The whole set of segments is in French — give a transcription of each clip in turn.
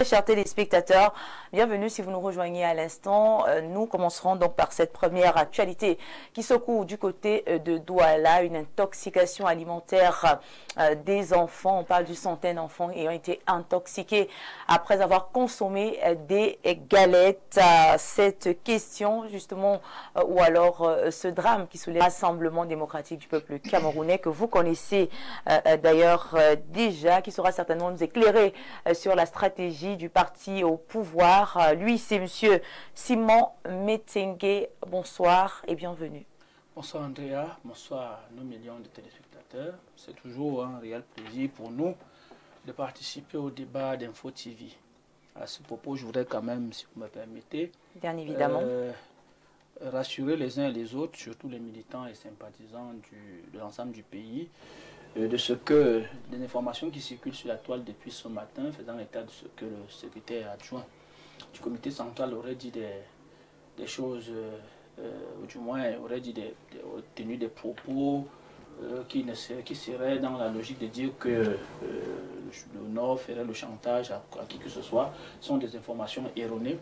Chers téléspectateurs, bienvenue si vous nous rejoignez à l'instant. Nous commencerons donc par cette première actualité qui secoue du côté de Douala, une intoxication alimentaire des enfants. On parle d'une centaine d'enfants ayant été intoxiqués après avoir consommé des galettes. Cette question justement, ou alors ce drame qui soulève le Rassemblement démocratique du peuple camerounais que vous connaissez d'ailleurs déjà, qui sera certainement nous éclairer sur la stratégie du parti au pouvoir. Lui, c'est monsieur Simon Metengue. Bonsoir et bienvenue. Bonsoir Andrea, bonsoir à nos millions de téléspectateurs. C'est toujours un réel plaisir pour nous de participer au débat d'Info TV. À ce propos, je voudrais quand même, si vous me permettez, bien évidemment, rassurer les uns et les autres, surtout les militants et sympathisants de l'ensemble du pays, de ce que des informations qui circulent sur la toile depuis ce matin, faisant état de ce que le secrétaire adjoint du comité central aurait dit des choses, ou du moins aurait dit tenu des propos qui seraient dans la logique de dire que le Nord ferait le chantage à qui que ce soit. Ce sont des informations erronées.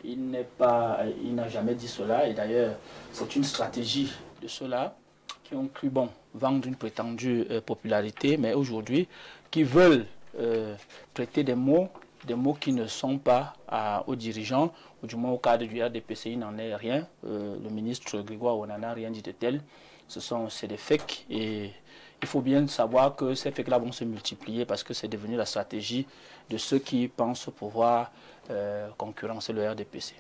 Il n'a jamais dit cela, et d'ailleurs c'est une stratégie de ceux-là qui ont cru bon vendre une prétendue popularité, mais aujourd'hui qui veulent traiter des mots qui ne sont pas aux dirigeants, ou du moins au cadre du RDPC, il n'en est rien. Le ministre Grégoire Ouanana n'a rien dit de tel. C'est des fakes, et il faut bien savoir que ces fakes-là vont se multiplier parce que c'est devenu la stratégie de ceux qui pensent pouvoir concurrencer le RDPC.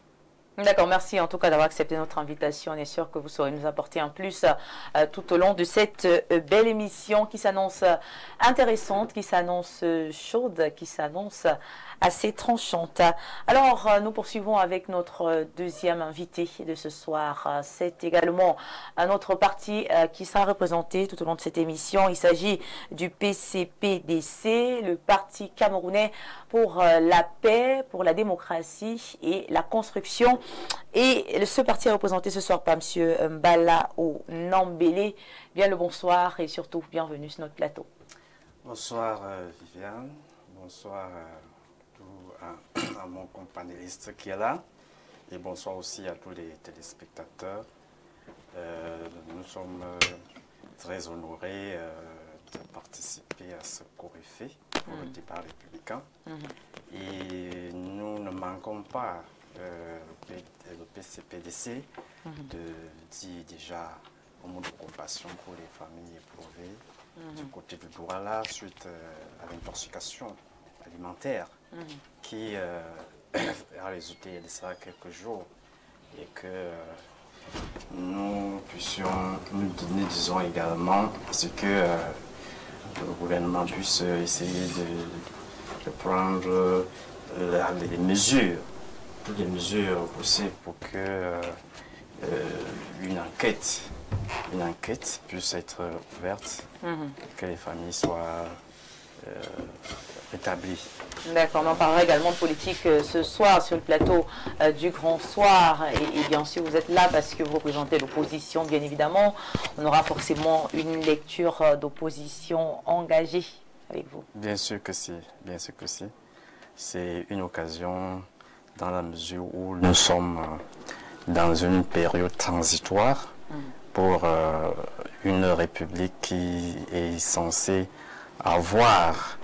D'accord, merci en tout cas d'avoir accepté notre invitation. On est sûr que vous saurez nous apporter un plus tout au long de cette belle émission qui s'annonce intéressante, qui s'annonce chaude, qui s'annonce assez tranchante. Alors, nous poursuivons avec notre deuxième invité de ce soir. C'est également un autre parti qui sera représenté tout au long de cette émission. Il s'agit du PCPDC, le Parti camerounais pour la paix, pour la démocratie et la construction. Et ce parti est représenté ce soir par M. Mbala Nambélé. Bien le bonsoir et surtout bienvenue sur notre plateau. Bonsoir Viviane, bonsoir à mon companéliste qui est là, et bonsoir aussi à tous les téléspectateurs. Nous sommes très honorés de participer à ce coryphée pour le débat républicain. Et nous ne manquons pas, le PCPDC, de dire déjà un mot de compassion pour les familles éprouvées du côté de Douala suite à l'intoxication alimentaire qui a résulté il y a de ça quelques jours, et que nous disons également ce que le gouvernement puisse essayer de prendre les mesures, toutes les mesures possibles pour que une enquête puisse être ouverte, que les familles soient rétablies. D'accord, on en parlera également de politique ce soir sur le plateau du Grand Soir. Et bien sûr, vous êtes là parce que vous représentez l'opposition, bien évidemment. On aura forcément une lecture d'opposition engagée avec vous. Bien sûr que si, bien sûr que si. C'est une occasion dans la mesure où nous sommes dans une période transitoire pour une république qui est censée avoir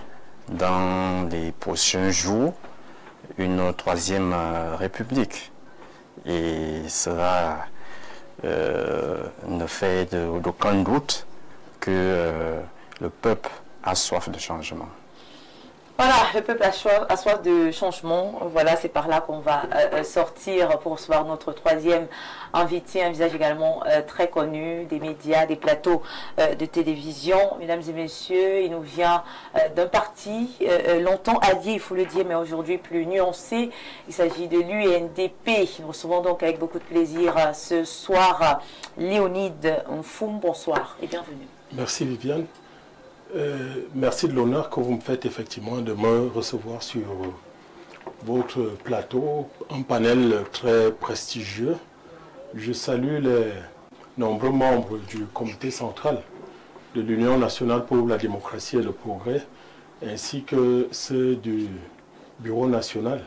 dans les prochains jours une troisième république. Et cela ne fait d'aucun doute que le peuple a soif de changement. Voilà, le peuple a soif de changement. Voilà, c'est par là qu'on va sortir pour recevoir notre troisième invité, un visage également très connu des médias, des plateaux de télévision. Mesdames et messieurs, il nous vient d'un parti longtemps allié, il faut le dire, mais aujourd'hui plus nuancé. Il s'agit de l'UNDP. Nous recevons donc avec beaucoup de plaisir ce soir Léonide Nfoum. Bonsoir et bienvenue. Merci Viviane. Merci de l'honneur que vous me faites effectivement de me recevoir sur votre plateau, un panel très prestigieux. Je salue les nombreux membres du comité central de l'Union nationale pour la démocratie et le progrès, ainsi que ceux du bureau national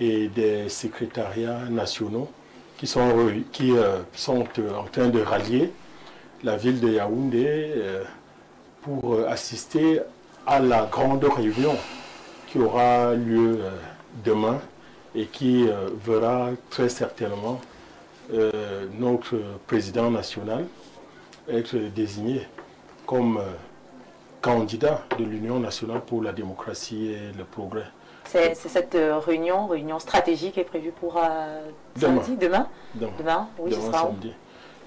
et des secrétariats nationaux qui sont en train de rallier la ville de Yaoundé pour assister à la grande réunion qui aura lieu demain et qui verra très certainement notre président national être désigné comme candidat de l'Union nationale pour la démocratie et le progrès. C'est cette réunion stratégique est prévue pour samedi, demain, oui, demain, ce sera samedi.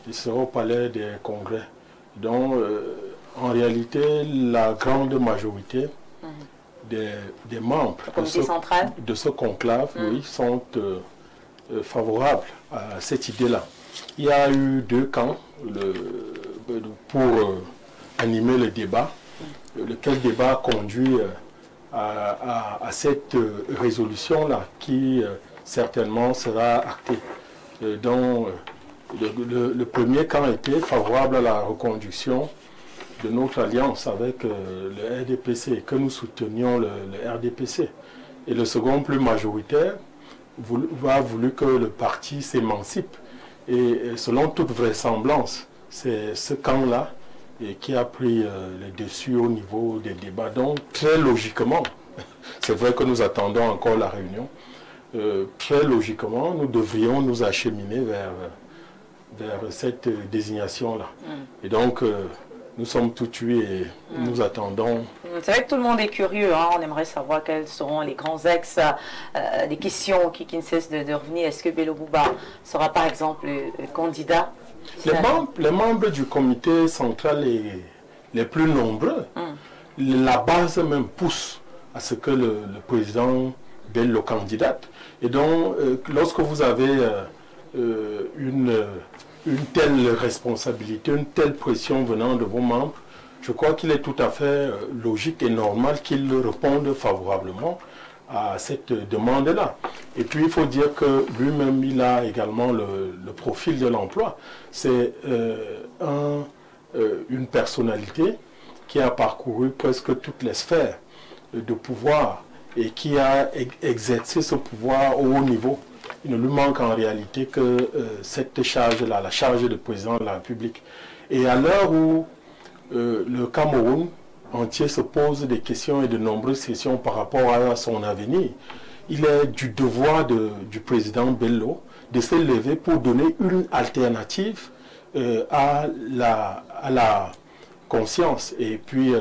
Il sera au palais des congrès. Donc, en réalité, la grande majorité des membres de ce conclave oui, sont favorables à cette idée-là. Il y a eu deux camps pour animer le débat, lequel débat conduit à cette résolution-là qui certainement sera actée. Donc, le premier camp était favorable à la reconduction de notre alliance avec le RDPC, que nous soutenions le RDPC. Et le second, plus majoritaire, a voulu que le parti s'émancipe. Et selon toute vraisemblance, c'est ce camp-là qui a pris le dessus au niveau des débats. Donc, très logiquement, c'est vrai que nous attendons encore la réunion, très logiquement, nous devrions nous acheminer vers cette désignation-là. Et donc, nous sommes tout tués et nous attendons. C'est vrai que tout le monde est curieux, hein. On aimerait savoir quels seront les grands axes, des questions qui ne cessent de revenir. Est-ce que Bello Bouba sera par exemple candidat? Les membres du comité central les plus nombreux, la base même pousse à ce que le président Bello candidate. Et donc, lorsque vous avez une telle responsabilité, une telle pression venant de vos membres, je crois qu'il est tout à fait logique et normal qu'ils répondent favorablement à cette demande-là. Et puis, il faut dire que lui-même, il a également le profil de l'emploi. C'est une personnalité qui a parcouru presque toutes les sphères de pouvoir et qui a exercé ce pouvoir au haut niveau. Il ne lui manque en réalité que cette charge-là, la charge de président de la République. Et à l'heure où le Cameroun entier se pose des questions et de nombreuses questions par rapport à son avenir, il est du devoir du président Bello de se lever pour donner une alternative à la conscience et puis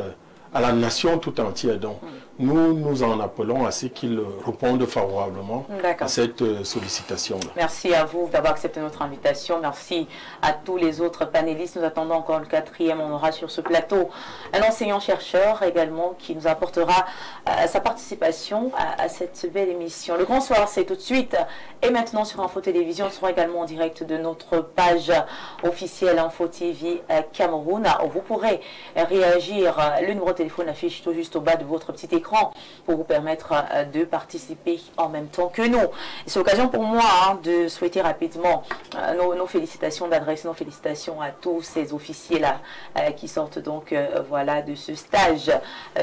à la nation tout entière. Donc, nous en appelons à ce qu'ils répondent favorablement à cette sollicitation-là. Merci à vous d'avoir accepté notre invitation. Merci à tous les autres panélistes. Nous attendons encore le quatrième. On aura sur ce plateau un enseignant-chercheur également qui nous apportera sa participation à cette belle émission. Le grand soir, c'est tout de suite. Et maintenant sur Info Télévision, on sera également en direct de notre page officielle Info TV Cameroun. Vous pourrez réagir. Le numéro de téléphone affiche tout juste au bas de votre petit écran pour vous permettre de participer en même temps que nous. C'est l'occasion pour moi de souhaiter rapidement nos félicitations, d'adresser nos félicitations à tous ces officiers-là qui sortent donc voilà, de ce stage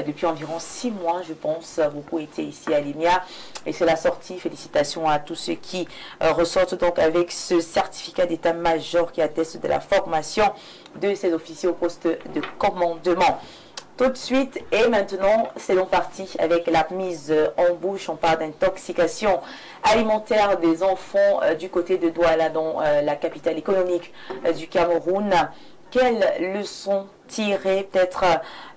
depuis environ 6 mois, je pense. Beaucoup étaient ici à l'IMIA et c'est la sortie. Félicitations à tous ceux qui ressortent donc avec ce certificat d'état-major qui atteste de la formation de ces officiers au poste de commandement. Tout de suite, et maintenant, c'est donc parti avec la mise en bouche. On parle d'intoxication alimentaire des enfants du côté de Douala, dans la capitale économique du Cameroun. Quelles leçons tirer? Peut-être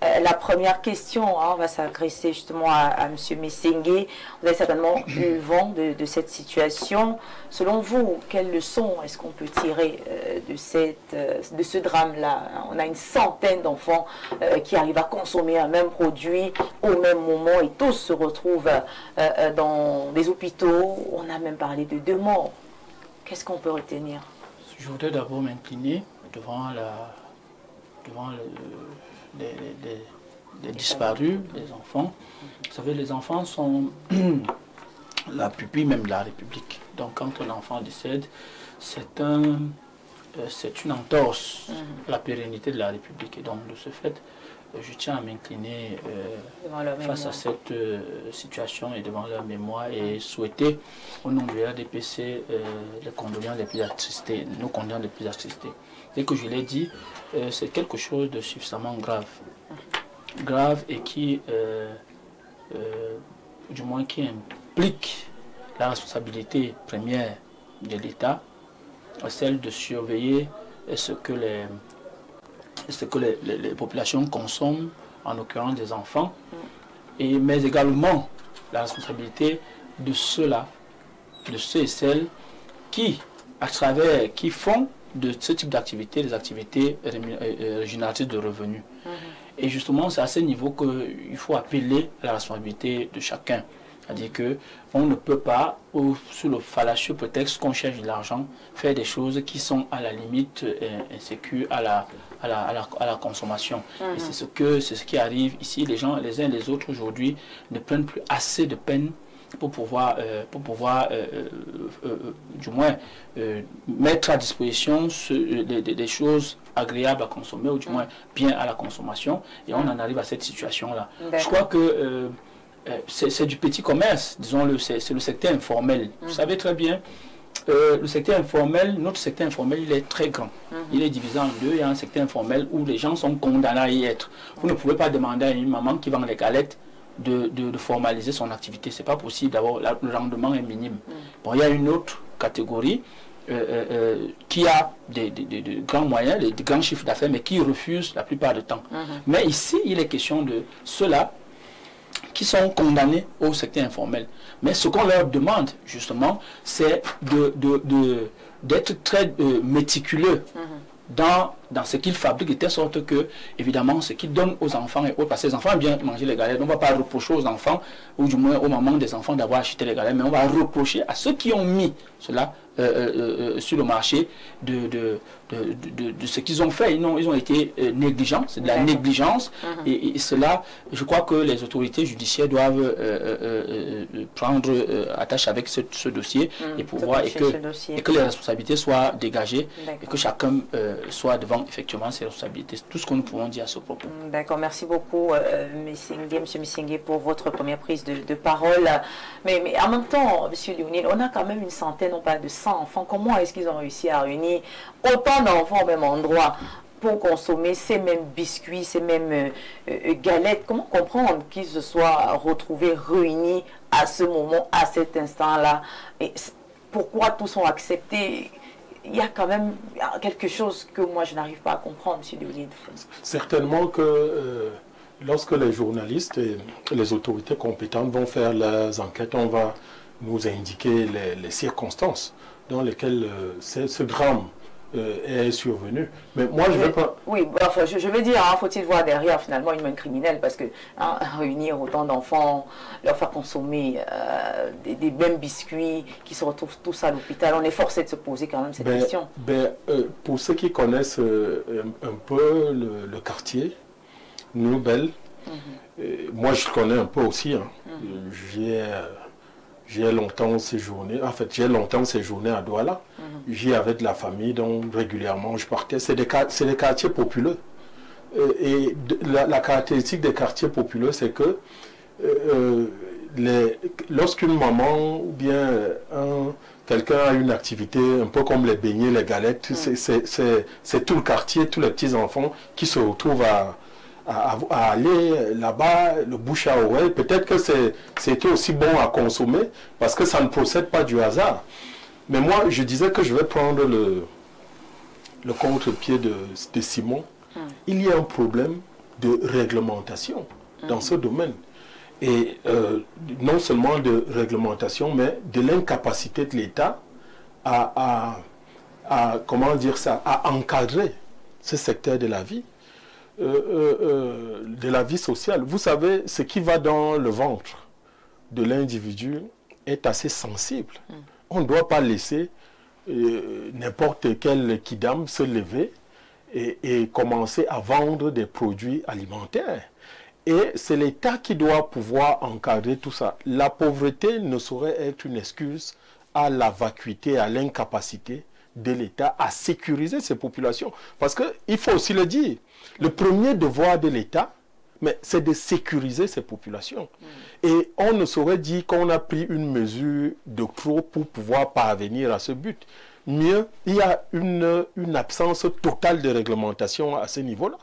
la première question, on va s'adresser justement à M. Messengue. Vous avez certainement eu vent de cette situation. Selon vous, quelles leçons est-ce qu'on peut tirer de ce drame-là? On a une centaine d'enfants qui arrivent à consommer un même produit au même moment et tous se retrouvent dans des hôpitaux. On a même parlé de 2 morts. Qu'est-ce qu'on peut retenir? Je voudrais d'abord m'incliner devant les disparus, les enfants. Vous savez, les enfants sont la pupille même de la République. Donc quand un enfant décède, c'est une entorse à la pérennité de la République. Et donc de ce fait, je tiens à m'incliner face à cette situation et devant leur mémoire et souhaiter au nom du RDPC les condoléances les plus attristés, nos condoléances les plus attristés. Dès que je l'ai dit, c'est quelque chose de suffisamment grave et qui, du moins qui implique la responsabilité première de l'État, celle de surveiller ce que les populations consomment, en l'occurrence des enfants, mais également la responsabilité de ceux-là, de ceux et celles qui font de ce type d'activité des activités génératrices de revenus. Et justement, c'est à ce niveau qu'il faut appeler à la responsabilité de chacun. C'est-à-dire qu'on ne peut pas, sous le fallacieux prétexte qu'on cherche de l'argent, faire des choses qui sont à la limite insécures à la consommation. Et c'est ce qui arrive ici. Les gens, les uns et les autres aujourd'hui, ne prennent plus assez de peine pour pouvoir du moins mettre à disposition des choses agréables à consommer, ou du moins bien à la consommation. Et on en arrive à cette situation-là. Je crois que c'est du petit commerce, disons-le, c'est le secteur informel. Vous savez très bien, le secteur informel, notre secteur informel, il est très grand. Il est divisé en deux. Il y a un secteur informel où les gens sont condamnés à y être. Vous ne pouvez pas demander à une maman qui vend des galettes de formaliser son activité. C'est pas possible. D'abord, le rendement est minime. Bon, il y a une autre catégorie qui a des grands moyens, des grands chiffres d'affaires, mais qui refuse la plupart du temps. Mais ici, il est question de ceux-là qui sont condamnés au secteur informel. Mais ce qu'on leur demande, justement, c'est d'être très méticuleux dans ce qu'ils fabriquent, de telle sorte que, évidemment, ce qu'ils donnent aux enfants et autres, parce que les enfants aiment bien manger les galettes, on ne va pas reprocher aux enfants, ou du moins aux mamans des enfants d'avoir acheté les galettes, mais on va reprocher à ceux qui ont mis cela sur le marché de ce qu'ils ont fait. Ils ont été négligents, c'est de la négligence, et cela, je crois que les autorités judiciaires doivent prendre attache avec ce dossier et pouvoir et que les responsabilités soient dégagées et que chacun soit devant effectivement ses responsabilités. Tout ce que nous pouvons dire à ce propos. D'accord, merci beaucoup M. Missingué pour votre première prise de parole. Mais en même temps, M. Léonide, on a quand même une centaine, on parle de 100 enfants. Comment est-ce qu'ils ont réussi à réunir autant d'enfants au même endroit pour consommer ces mêmes biscuits, ces mêmes galettes? Comment comprendre qu'ils se soient retrouvés réunis à ce moment, à cet instant-là? Et pourquoi tous sont acceptés? Il y a quand même quelque chose que moi je n'arrive pas à comprendre, M. Léonide. Certainement que lorsque les journalistes et les autorités compétentes vont faire leurs enquêtes, on va nous indiquer les circonstances dans lesquelles ce drame est survenu. Mais moi, je ne veux pas... Oui, enfin, je veux dire, faut-il voir derrière, finalement, une main criminelle, parce que réunir autant d'enfants, leur faire consommer des mêmes biscuits, qui se retrouvent tous à l'hôpital, on est forcé de se poser quand même cette question. Pour ceux qui connaissent un peu le quartier, Nouvelle, moi, je connais un peu aussi. J'ai longtemps séjourné, à Douala. J'y avais de la famille, donc régulièrement je partais. C'est des quartiers populeux. Et la caractéristique des quartiers populeux, c'est que lorsqu'une maman ou bien quelqu'un a une activité un peu comme les beignets, les galettes, c'est tout le quartier, tous les petits-enfants qui se retrouvent à aller là-bas, le bouche à oreille. Peut-être que c'était aussi bon à consommer parce que ça ne procède pas du hasard. Mais moi, je disais que je vais prendre le contre-pied de Simon. Il y a un problème de réglementation dans ce domaine. Et non seulement de réglementation, mais de l'incapacité de l'État à encadrer ce secteur de la vie. De la vie sociale. Vous savez, ce qui va dans le ventre de l'individu est assez sensible. On ne doit pas laisser n'importe quel kidam se lever et commencer à vendre des produits alimentaires. Et c'est l'État qui doit pouvoir encadrer tout ça. La pauvreté ne saurait être une excuse à la vacuité, à l'incapacité de l'État à sécuriser ces populations. Parce qu'il faut aussi le dire, le premier devoir de l'État, mais c'est de sécuriser ces populations. Et on ne saurait dire qu'on a pris une mesure de trop pour pouvoir parvenir à ce but. Mieux, il y a une absence totale de réglementation à ce niveau-là.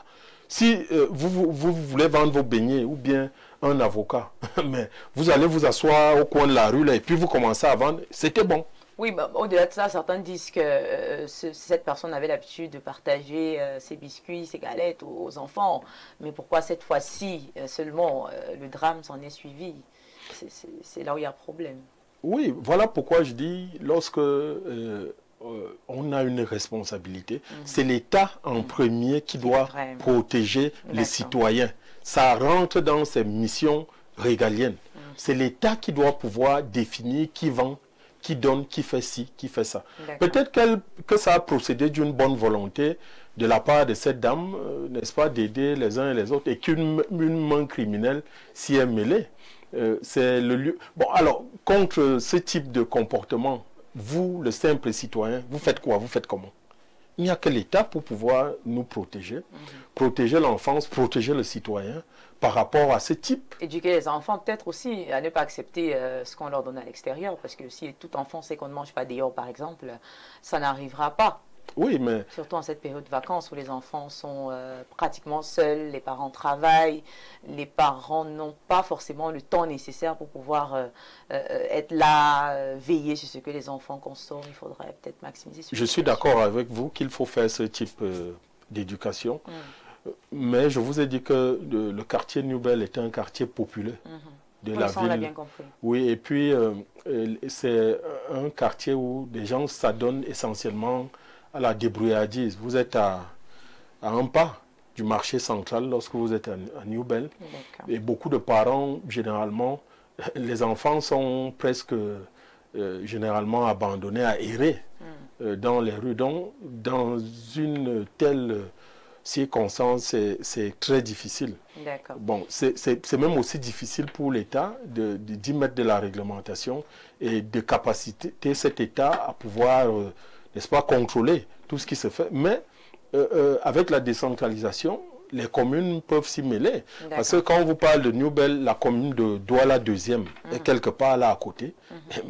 Si vous voulez vendre vos beignets ou bien un avocat, mais vous allez vous asseoir au coin de la rue là, et puis vous commencez à vendre, c'était bon. Oui, bah, au-delà de ça, certains disent que cette personne avait l'habitude de partager ses biscuits, ses galettes aux enfants. Mais pourquoi cette fois-ci seulement le drame s'en est suivi? C'est là où il y a un problème. Oui, voilà pourquoi je dis, lorsque on a une responsabilité, c'est l'État en premier qui doit protéger les citoyens. Ça rentre dans ses missions régaliennes. C'est l'État qui doit pouvoir définir qui vend, qui donne, qui fait ci, qui fait ça. Peut-être que ça a procédé d'une bonne volonté de la part de cette dame, n'est-ce pas, d'aider les uns et les autres, et qu'une main criminelle s'y est mêlée. C'est le lieu. Bon, alors, contre ce type de comportement, vous, le simple citoyen, vous faites quoi? Vous faites comment? Il n'y a que l'État pour pouvoir nous protéger, protéger l'enfance, protéger le citoyen par rapport à ce type. Éduquer les enfants peut-être aussi à ne pas accepter ce qu'on leur donne à l'extérieur, parce que si tout enfant sait qu'on ne mange pas dehors par exemple, ça n'arrivera pas. Oui, mais... Surtout en cette période de vacances où les enfants sont pratiquement seuls, les parents travaillent, les parents n'ont pas forcément le temps nécessaire pour pouvoir être là, veiller sur ce que les enfants consomment. Il faudrait peut-être maximiser ce. Je suis d'accord avec vous qu'il faut faire ce type d'éducation, mais je vous ai dit que le quartier New-Bel est un quartier populaire. De la ville. On l'a bien compris. Oui, et puis c'est un quartier où des gens s'adonnent essentiellement à la débrouillardise. Vous êtes à un pas du marché central lorsque vous êtes à New-Bel. Et beaucoup de parents, généralement, les enfants sont presque généralement abandonnés à errer dans les rues. Donc, dans une telle circonstance, c'est très difficile. Bon, c'est même aussi difficile pour l'État d'y mettre de la réglementation et de capaciter cet État à pouvoir... n'est-ce pas, contrôler tout ce qui se fait. Mais avec la décentralisation, les communes peuvent s'y mêler. Parce que quand on vous parle de New-Bel, la commune de Douala 2e est quelque part là à côté.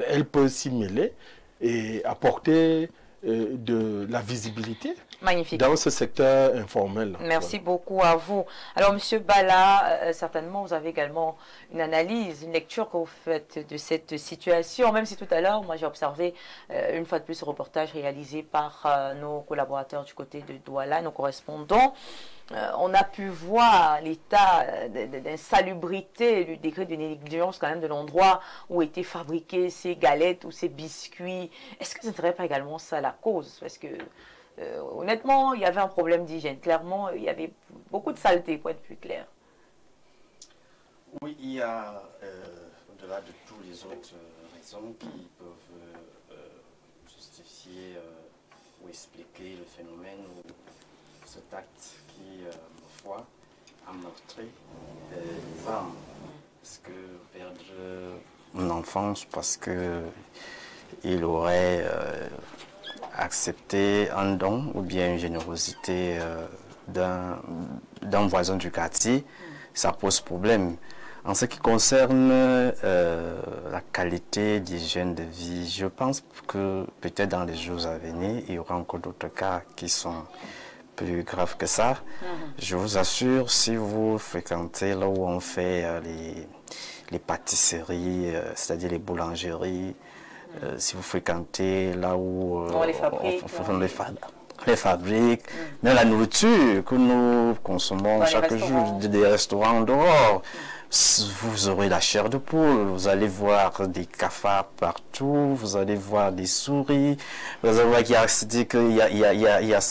Elle peut s'y mêler et apporter de la visibilité. Magnifique. Dans ce secteur informel. Merci beaucoup à vous. Alors, Monsieur Bala, certainement, vous avez également une analyse, une lecture que vous faites de cette situation, même si tout à l'heure, moi, j'ai observé une fois de plus ce reportage réalisé par nos collaborateurs du côté de Douala, nos correspondants. On a pu voir l'état d'insalubrité, du degré de négligence quand même de l'endroit où étaient fabriquées ces galettes ou ces biscuits. Est-ce que ce ne serait pas également ça la cause? Parce que honnêtement, il y avait un problème d'hygiène. Clairement, il y avait beaucoup de saleté, pour être plus clair. Oui, il y a, au-delà de toutes les autres raisons qui peuvent justifier ou expliquer le phénomène ou cet acte qui, ma foi, a meurtri les âmes. Parce que perdre une enfance parce qu'il aurait accepter un don ou bien une générosité d'un voisin du quartier, ça pose problème. En ce qui concerne la qualité d'hygiène de vie, je pense que peut-être dans les jours à venir, il y aura encore d'autres cas qui sont plus graves que ça. Je vous assure, si vous fréquentez là où on fait les pâtisseries, c'est-à-dire les boulangeries, si vous fréquentez là où on les fabrique, même la nourriture que nous consommons chaque jour des restaurants dehors, vous aurez la chair de poule, vous allez voir des cafards partout, vous allez voir des souris, vous allez voir qu'il y a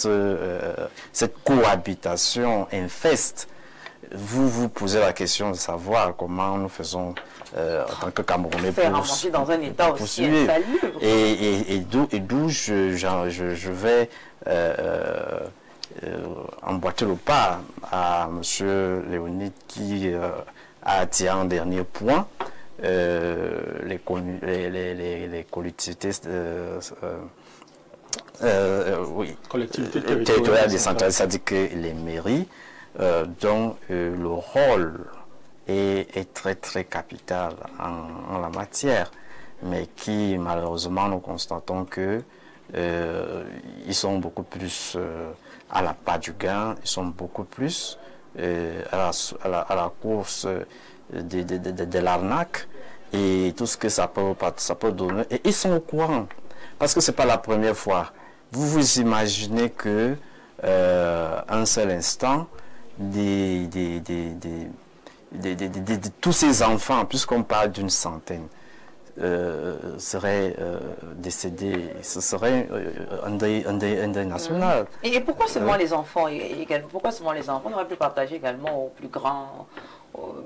cette cohabitation infeste. Vous vous posez la question de savoir comment nous faisons en tant que Camerounais pour manger dans un état aussi insalubre. Et d'où je vais emboîter le pas à M. Léonide qui a attiré un dernier point, les collectivités collectivités territoriales décentralisées, c'est-à-dire que les mairies dont le rôle est très très capital en la matière, mais qui malheureusement nous constatons que ils sont beaucoup plus à la pas du gain, ils sont beaucoup plus à la course de l'arnaque et tout ce que ça peut donner. Et ils sont au courant, parce que c'est pas la première fois. Vous vous imaginez que un seul instant, tous ces enfants, puisqu'on parle d'une centaine, seraient décédés. Ce serait un deuil national. Et pourquoi seulement les enfants également? Pourquoi seulement les enfants? On aurait pu partager également aux plus grands,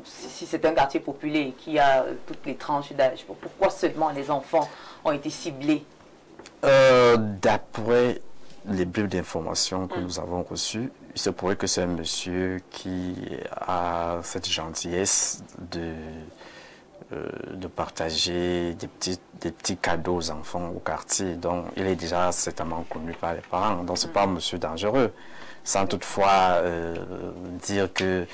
si c'est un quartier populaire qui a toutes les tranches d'âge. Pourquoi seulement les enfants ont été ciblés? D'après les bribes d'informations que nous avons reçues, il se pourrait que c'est un monsieur qui a cette gentillesse de partager des petits cadeaux aux enfants au quartier. Donc, il est déjà certainement connu par les parents. Donc, ce n'est pas un monsieur dangereux. Sans toutefois dire que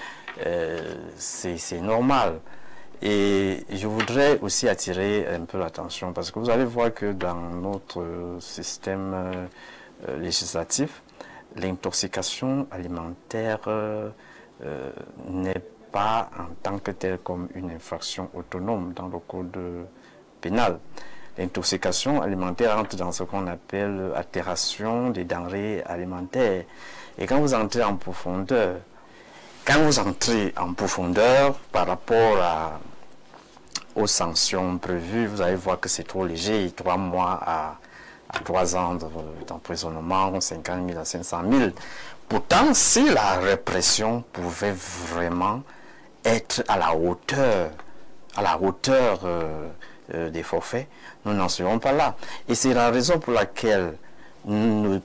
c'est normal. Et je voudrais aussi attirer un peu l'attention, parce que vous allez voir que dans notre système législatif, l'intoxication alimentaire n'est pas en tant que telle comme une infraction autonome dans le code pénal. L'intoxication alimentaire entre dans ce qu'on appelle altération des denrées alimentaires. Et quand vous entrez en profondeur, par rapport aux sanctions prévues, vous allez voir que c'est trop léger, 3 mois à 3 ans d'emprisonnement, 50 000 à 500 000. Pourtant, si la répression pouvait vraiment être à la hauteur des forfaits, nous n'en serons pas là. Et c'est la raison pour laquelle le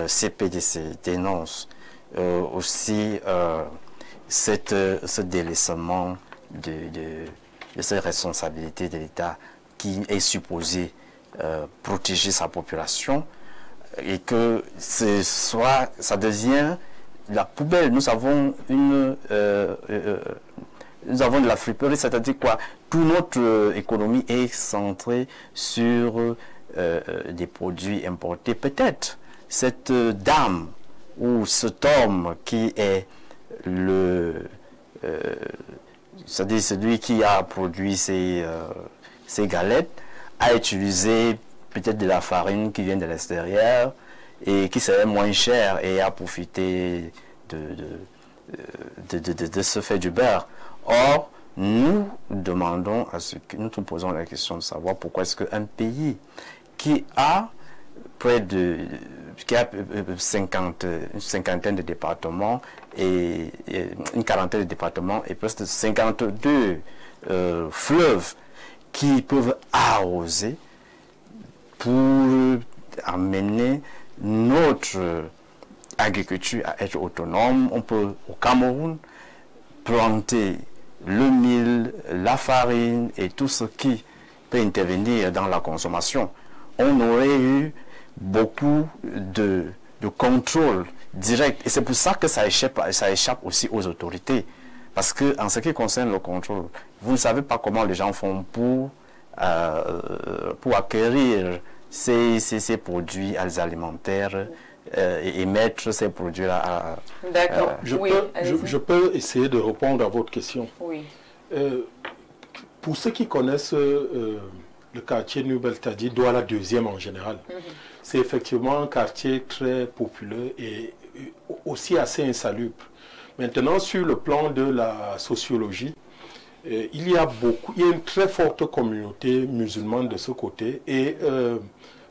CPDC dénonce aussi ce délaissement de ces responsabilités de l'État qui est supposé protéger sa population, et que ça devient la poubelle. Nous avons de la friperie, c'est-à-dire quoi? Toute notre économie est centrée sur des produits importés. Peut-être cette dame ou cet homme qui est c'est-à-dire celui qui a produit ces galettes a utilisé peut-être de la farine qui vient de l'extérieur et qui serait moins chère, et a profité de se faire du beurre. Or, nous demandons nous nous posons la question de savoir pourquoi est-ce qu'un pays qui a une cinquantaine de départements et une quarantaine de départements et presque 52 fleuves qui peuvent arroser pour amener notre agriculture à être autonome. On peut au Cameroun planter le mil, la farine et tout ce qui peut intervenir dans la consommation. On aurait eu beaucoup de contrôle direct, et c'est pour ça que ça échappe aussi aux autorités, parce que en ce qui concerne le contrôle, vous ne savez pas comment les gens font pour acquérir ces produits alimentaires et mettre ces produits-là. D'accord. Je peux essayer de répondre à votre question. Oui. Pour ceux qui connaissent le quartier Nouvelle-Tadi, Douala 2e en général, c'est effectivement un quartier très populaire et aussi assez insalubre. Maintenant, sur le plan de la sociologie, il y a une très forte communauté musulmane de ce côté, et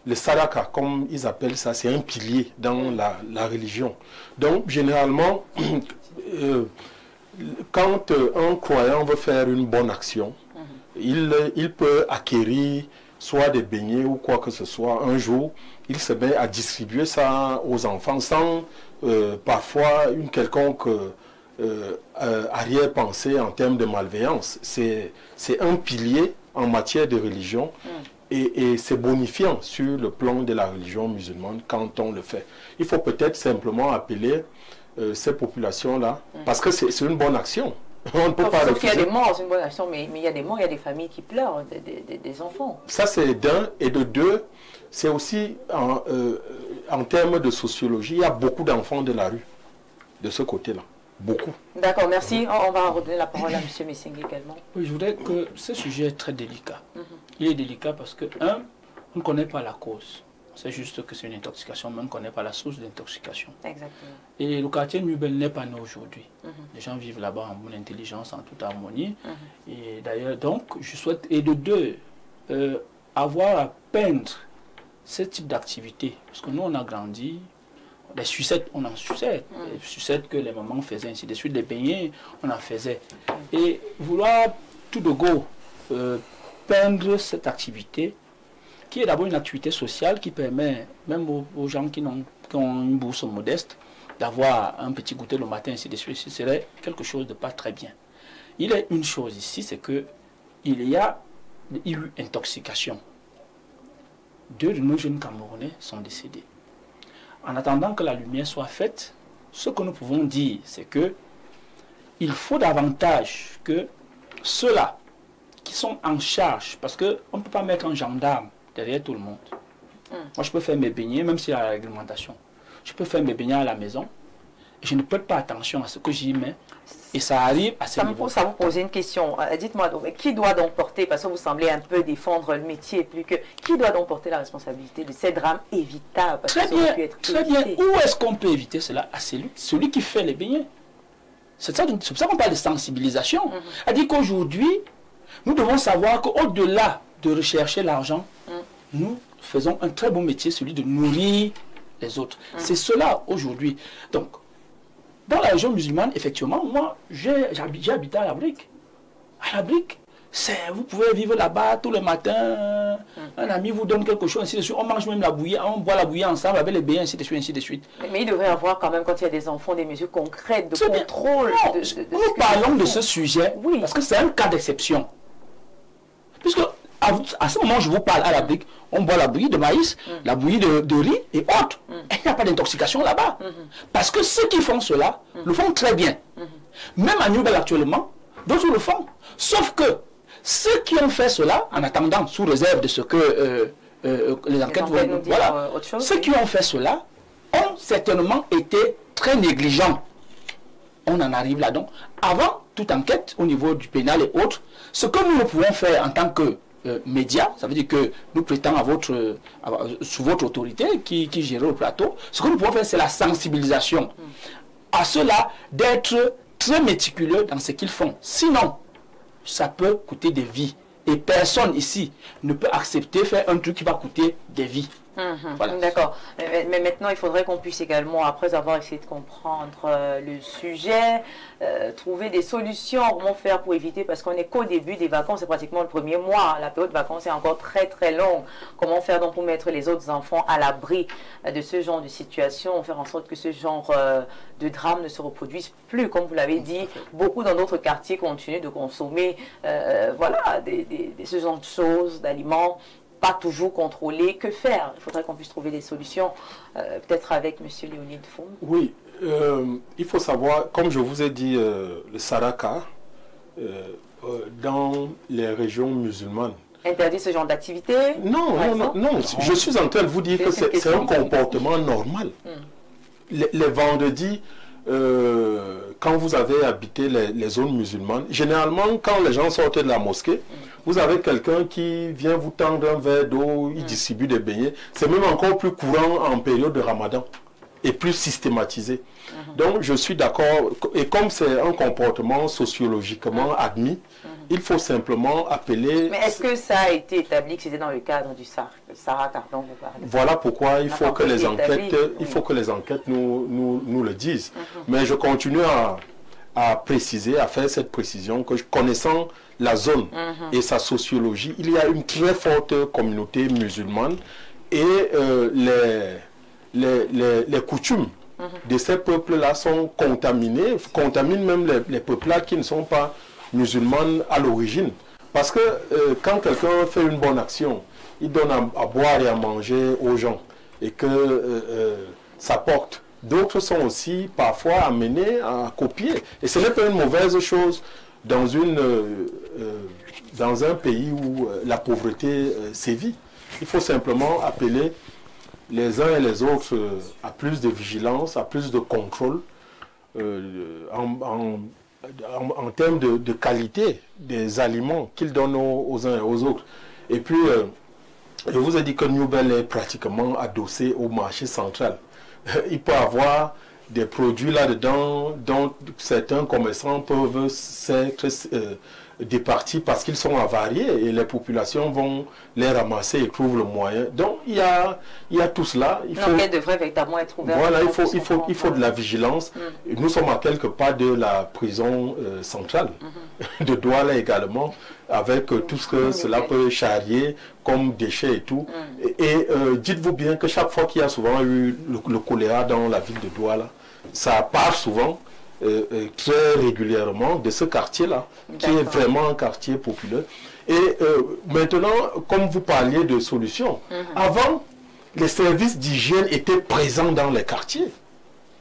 le sadaka, comme ils appellent ça, c'est un pilier dans la religion. Donc, généralement, quand un croyant veut faire une bonne action, il peut acquérir soit des beignets ou quoi que ce soit. Un jour, il se met à distribuer ça aux enfants sans parfois une quelconque arrière-pensée en termes de malveillance. C'est un pilier en matière de religion et c'est bonifiant sur le plan de la religion musulmane quand on le fait. Il faut peut-être simplement appeler ces populations-là, parce que c'est une bonne action. On ne peut pas Sauf qu'il y a des morts, c'est une bonne action, mais il y a des morts, il y a des familles qui pleurent, des enfants. Ça, c'est d'un. Et de deux, c'est aussi en termes de sociologie, il y a beaucoup d'enfants de la rue, de ce côté-là. Beaucoup. D'accord, merci. On va redonner la parole à M. Messengue également. Oui, je voudrais que ce sujet est très délicat. Il est délicat parce que, un, on ne connaît pas la cause. C'est juste que c'est une intoxication, mais on ne connaît pas la source d'intoxication. Exactement. Et le quartier Nubel n'est pas né aujourd'hui. Les gens vivent là-bas en bonne intelligence, en toute harmonie. Et d'ailleurs, donc, je souhaite, et de deux, avoir à peindre ce type d'activité. Parce que nous, on a grandi, les sucettes, on en sucette. Les sucettes que les mamans faisaient, ainsi de suite, les beignets, on en faisait. Et vouloir tout de go peindre cette activité, qui est d'abord une activité sociale qui permet, même aux gens qui ont une bourse modeste, d'avoir un petit goûter le matin, ainsi de suite, ce serait quelque chose de pas très bien. Il y a une chose ici, c'est que il y a eu intoxication. 2 de nos jeunes Camerounais sont décédés. En attendant que la lumière soit faite, ce que nous pouvons dire, c'est que il faut davantage que ceux-là qui sont en charge, parce qu'on ne peut pas mettre un gendarme derrière tout le monde. Moi, je peux faire mes beignets, même s'il y a la réglementation. Je peux faire mes beignets à la maison, et je ne prête pas attention à ce que j'y mets, et ça arrive à ce niveau. Ça vous pose une question. Dites-moi donc, qui doit donc porter, parce que vous semblez un peu défendre le métier, plus que qui doit donc porter la responsabilité de ces drames évitables? Très bien, très bien. Où est-ce qu'on peut éviter cela? À celui qui fait les beignets. C'est pour ça qu'on parle de sensibilisation. C'est-à-dire qu'aujourd'hui, nous devons savoir qu'au-delà de rechercher l'argent, nous faisons un très bon métier, celui de nourrir les autres. C'est cela aujourd'hui. Donc, dans la région musulmane, effectivement, moi, j'ai habité à la Brique. À la Brique, vous pouvez vivre là-bas tous les matins, un ami vous donne quelque chose, ainsi de suite. On mange même la bouillie, on boit la bouillie ensemble avec les beignets, ainsi de suite, ainsi de suite. Mais il devrait y avoir quand même, quand il y a des enfants, des mesures concrètes de contrôle. Nous parlons de ce sujet, parce que c'est un cas d'exception. Puisque à ce moment, je vous parle à la brique, on boit la bouillie de maïs, la bouillie de riz et autres. Et il n'y a pas d'intoxication là-bas. Parce que ceux qui font cela le font très bien. Même à Nubel actuellement, d'autres le font. Sauf que ceux qui ont fait cela, en attendant, sous réserve de ce que les enquêtes vont nous dire, voilà, ceux qui ont fait cela ont certainement été très négligents. On en arrive là donc. Avant toute enquête, au niveau du pénal et autres, ce que nous pouvons faire en tant que médias, ça veut dire que nous prêtons sous votre autorité qui gère le plateau, ce que nous pouvons faire, c'est la sensibilisation. À ceux-là, d'être très méticuleux dans ce qu'ils font. Sinon, ça peut coûter des vies. Et personne ici ne peut accepter faire un truc qui va coûter des vies. Voilà. D'accord. Mais maintenant, il faudrait qu'on puisse également, après avoir essayé de comprendre le sujet, trouver des solutions. Comment faire pour éviter, parce qu'on n'est qu'au début des vacances, c'est pratiquement le premier mois. La période de vacances est encore très très longue. Comment faire donc pour mettre les autres enfants à l'abri de ce genre de situation, faire en sorte que ce genre de drame ne se reproduise plus. Comme vous l'avez dit, beaucoup dans d'autres quartiers continuent de consommer voilà, ce genre de choses, d'aliments pas toujours contrôlés. Que faire? Il faudrait qu'on puisse trouver des solutions, peut-être avec M. Léonide Foum. Oui, il faut savoir, comme je vous ai dit, le Saraka, dans les régions musulmanes. Interdit ce genre d'activité? Non, je suis en train de vous dire que c'est un comportement normal. Les vendredis, quand vous avez habité les zones musulmanes, généralement, quand les gens sortent de la mosquée, vous avez quelqu'un qui vient vous tendre un verre d'eau, il distribue des beignets. C'est même encore plus courant en période de Ramadan et plus systématisé. Donc, je suis d'accord. Et comme c'est un comportement sociologiquement admis, il faut simplement appeler... Mais est-ce que ça a été établi que c'était dans le cadre du Saraka dont vous parlez? Voilà pourquoi il faut que les enquêtes, nous le disent. Mais je continue à préciser, à faire cette précision, que connaissant la zone et sa sociologie, il y a une très forte communauté musulmane et les coutumes de ces peuples-là sont contaminés, contaminent même les peuples-là qui ne sont pas musulmans à l'origine. Parce que quand quelqu'un fait une bonne action, il donne à boire et à manger aux gens et que ça porte d'autres sont aussi parfois amenés à copier. Et ce n'est pas une mauvaise chose dans un pays où la pauvreté sévit. Il faut simplement appeler les uns et les autres à plus de vigilance, à plus de contrôle en termes de qualité des aliments qu'ils donnent aux uns et aux autres. Et puis, je vous ai dit que Newbell est pratiquement adossé au marché central. Il peut y avoir des produits là-dedans dont certains commerçants peuvent s'être départis parce qu'ils sont avariés et les populations vont les ramasser et trouvent le moyen. Donc il y a tout cela. L'enquête devrait véritablement être ouverte. Voilà, il faut de la vigilance. Nous sommes à quelques pas de la prison centrale de Douala également, avec tout ce que cela peut charrier comme déchets et tout. Et dites-vous bien que chaque fois qu'il y a souvent eu le choléra dans la ville de Douala, ça part souvent très régulièrement de ce quartier-là, qui est vraiment un quartier populaire. Et maintenant, comme vous parliez de solutions, avant, les services d'hygiène étaient présents dans les quartiers.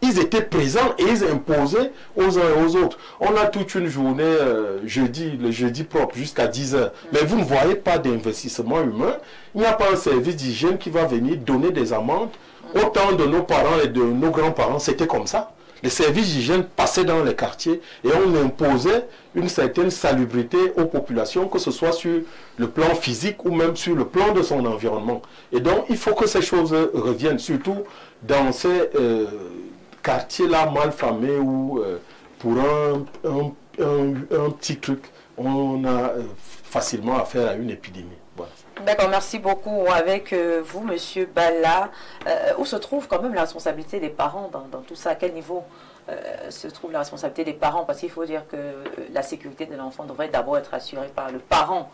Ils étaient présents et ils imposaient aux uns et aux autres. On a toute une journée, le jeudi propre, jusqu'à 10 h. Mais vous ne voyez pas d'investissement humain. Il n'y a pas un service d'hygiène qui va venir donner des amendes. Au temps de nos parents et de nos grands-parents, c'était comme ça. Les services d'hygiène passaient dans les quartiers et on imposait une certaine salubrité aux populations, que ce soit sur le plan physique ou même sur le plan de son environnement. Et donc, il faut que ces choses reviennent, surtout dans ces quartiers-là mal famés où pour un petit truc, on a facilement affaire à une épidémie. Voilà. D'accord, merci beaucoup. Avec vous, Monsieur Balla, où se trouve quand même la responsabilité des parents dans tout ça? À quel niveau se trouve la responsabilité des parents? Parce qu'il faut dire que la sécurité de l'enfant devrait d'abord être assurée par le parent,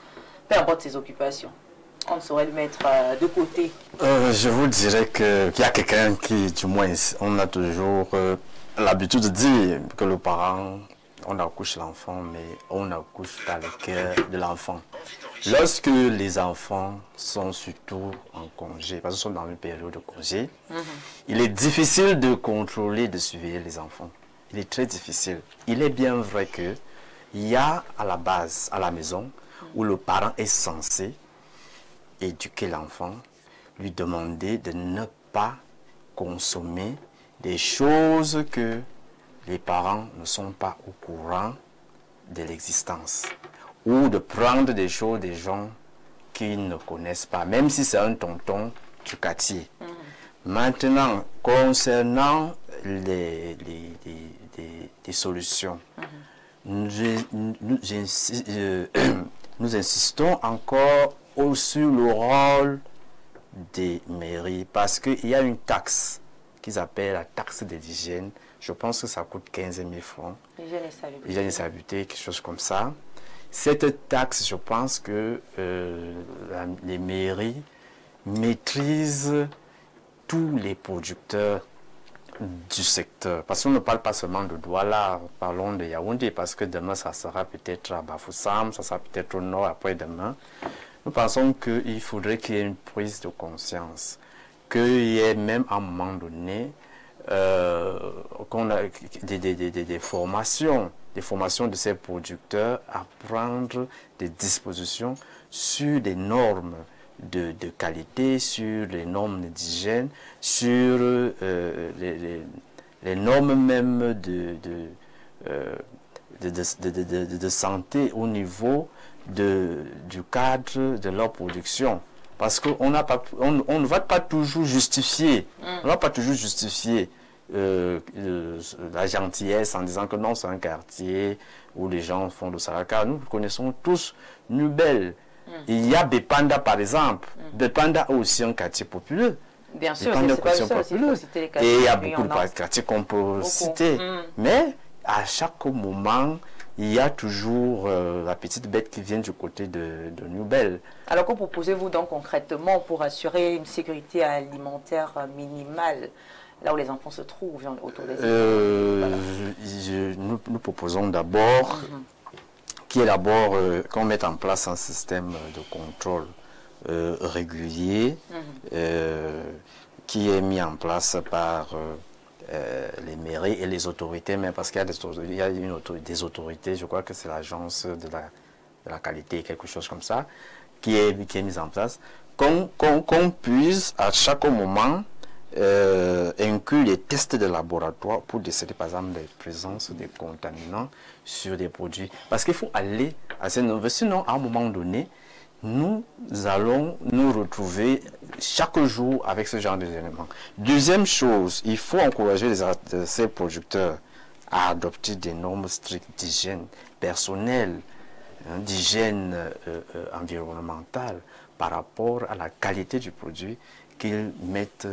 peu importe ses occupations. On ne saurait le mettre de côté. Je vous dirais qu'il y a quelqu'un qui, du moins, on a toujours l'habitude de dire que le parent, on accouche l'enfant, mais on accouche pas le cœur de l'enfant. Lorsque les enfants sont surtout en congé, parce qu'ils sont dans une période de congé, il est difficile de contrôler, de surveiller les enfants. Il est très difficile. Il est bien vrai qu'il y a à la base, à la maison, où le parent est censé éduquer l'enfant, lui demander de ne pas consommer des choses que les parents ne sont pas au courant de l'existence, ou de prendre des choses des gens qu'ils ne connaissent pas, même si c'est un tonton du quartier. Maintenant, concernant les solutions, nous insistons encore sur le rôle des mairies, parce qu'il y a une taxe qu'ils appellent la taxe de l'hygiène. Je pense que ça coûte 15 000 francs. Hygiène et salubrité, quelque chose comme ça. Cette taxe, je pense que les mairies maîtrisent tous les producteurs du secteur. Parce qu'on ne parle pas seulement de Douala, parlons de Yaoundé, parce que demain, ça sera peut-être à Bafoussam, ça sera peut-être au nord après-demain. Nous pensons qu'il faudrait qu'il y ait une prise de conscience, qu'il y ait même à un moment donné qu'on a des formations de ces producteurs à prendre des dispositions sur des normes de qualité, sur les normes d'hygiène, sur les normes même de santé au niveau du cadre de leur production. Parce qu'on ne va pas toujours justifier, la gentillesse en disant que non, c'est un quartier où les gens font le saraka. Nous connaissons tous Newbell. Il y a Bepanda par exemple. Bepanda a aussi un quartier populaire. Bien sûr, c'est pas le seul, il faut citer les quartiers. Et il y a beaucoup de quartiers qu'on peut citer. Mais à chaque moment, il y a toujours la petite bête qui vient du côté de Newbell. Alors que proposez-vous donc concrètement pour assurer une sécurité alimentaire minimale là où les enfants se trouvent autour des nous proposons d'abord qu'on mette en place un système de contrôle régulier qui est mis en place par les mairies et les autorités, mais parce qu'il y a des autorités, je crois que c'est l'agence de la qualité, quelque chose comme ça, qui est mise en place, qu'on puisse à chaque moment inclure les tests de laboratoire pour déceler par exemple la présence des contaminants sur des produits. Parce qu'il faut aller à ce niveau, sinon à un moment donné, nous allons nous retrouver chaque jour avec ce genre d'éléments. Deuxième chose, il faut encourager ces producteurs à adopter des normes strictes d'hygiène personnelle, d'hygiène environnementale par rapport à la qualité du produit qu'ils mettent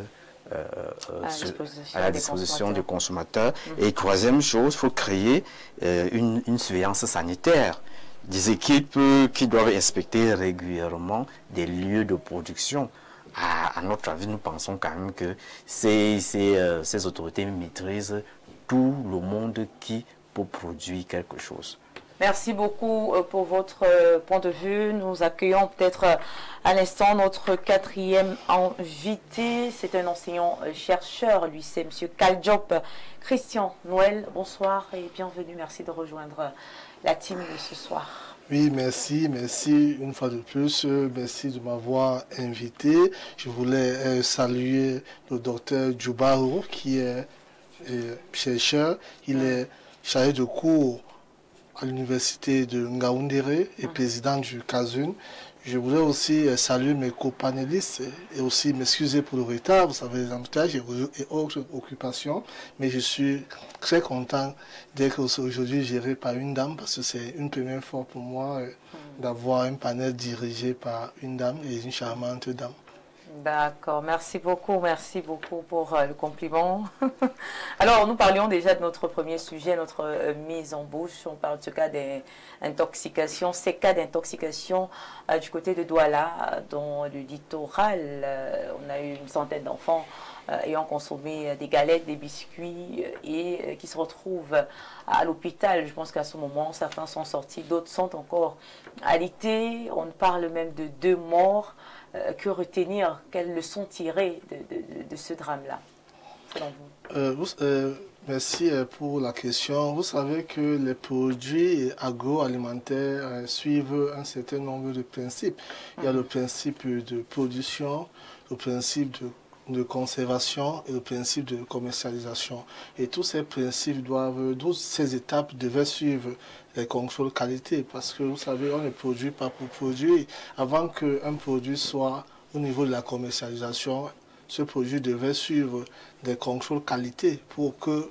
à la disposition des consommateurs. Et troisième chose, il faut créer une surveillance sanitaire. Des équipes qui doivent inspecter régulièrement des lieux de production. À notre avis, nous pensons quand même que ces autorités maîtrisent tout le monde qui peut produire quelque chose. Merci beaucoup pour votre point de vue. Nous accueillons peut-être à l'instant notre quatrième invité. C'est un enseignant-chercheur, lui c'est M. Kaljop Christian Noël. Bonsoir et bienvenue. Merci de rejoindre la team de ce soir. Oui, merci une fois de plus, merci de m'avoir invité. Je voulais saluer le docteur Djoubarou qui est chercheur. Il est chargé de cours à l'université de Ngaoundéré et président du CASUN. Je voulais aussi saluer mes copanélistes et aussi m'excuser pour le retard. Vous savez, les embouteillages et autres occupations. Mais je suis très content d'être aujourd'hui géré par une dame parce que c'est une première fois pour moi d'avoir un panel dirigé par une dame et une charmante dame. D'accord, merci beaucoup pour le compliment. Alors, nous parlions déjà de notre premier sujet, notre mise en bouche. On parle de ce cas d'intoxication, ces cas d'intoxication du côté de Douala, dans le littoral. On a eu une centaine d'enfants ayant consommé des galettes, des biscuits et qui se retrouvent à l'hôpital. Je pense qu'à ce moment, certains sont sortis, d'autres sont encore alités. On parle même de 2 morts. Que retenir? Quelles leçons tirer de ce drame-là, selon vous? Merci pour la question. Vous savez que les produits agroalimentaires suivent un certain nombre de principes. Il y a le principe de production, le principe de conservation et le principe de commercialisation. Et tous ces principes toutes ces étapes devaient suivre les contrôles qualité parce que vous savez, on ne produit pas pour produire. Avant qu'un produit soit au niveau de la commercialisation, ce produit devait suivre des contrôles qualité pour que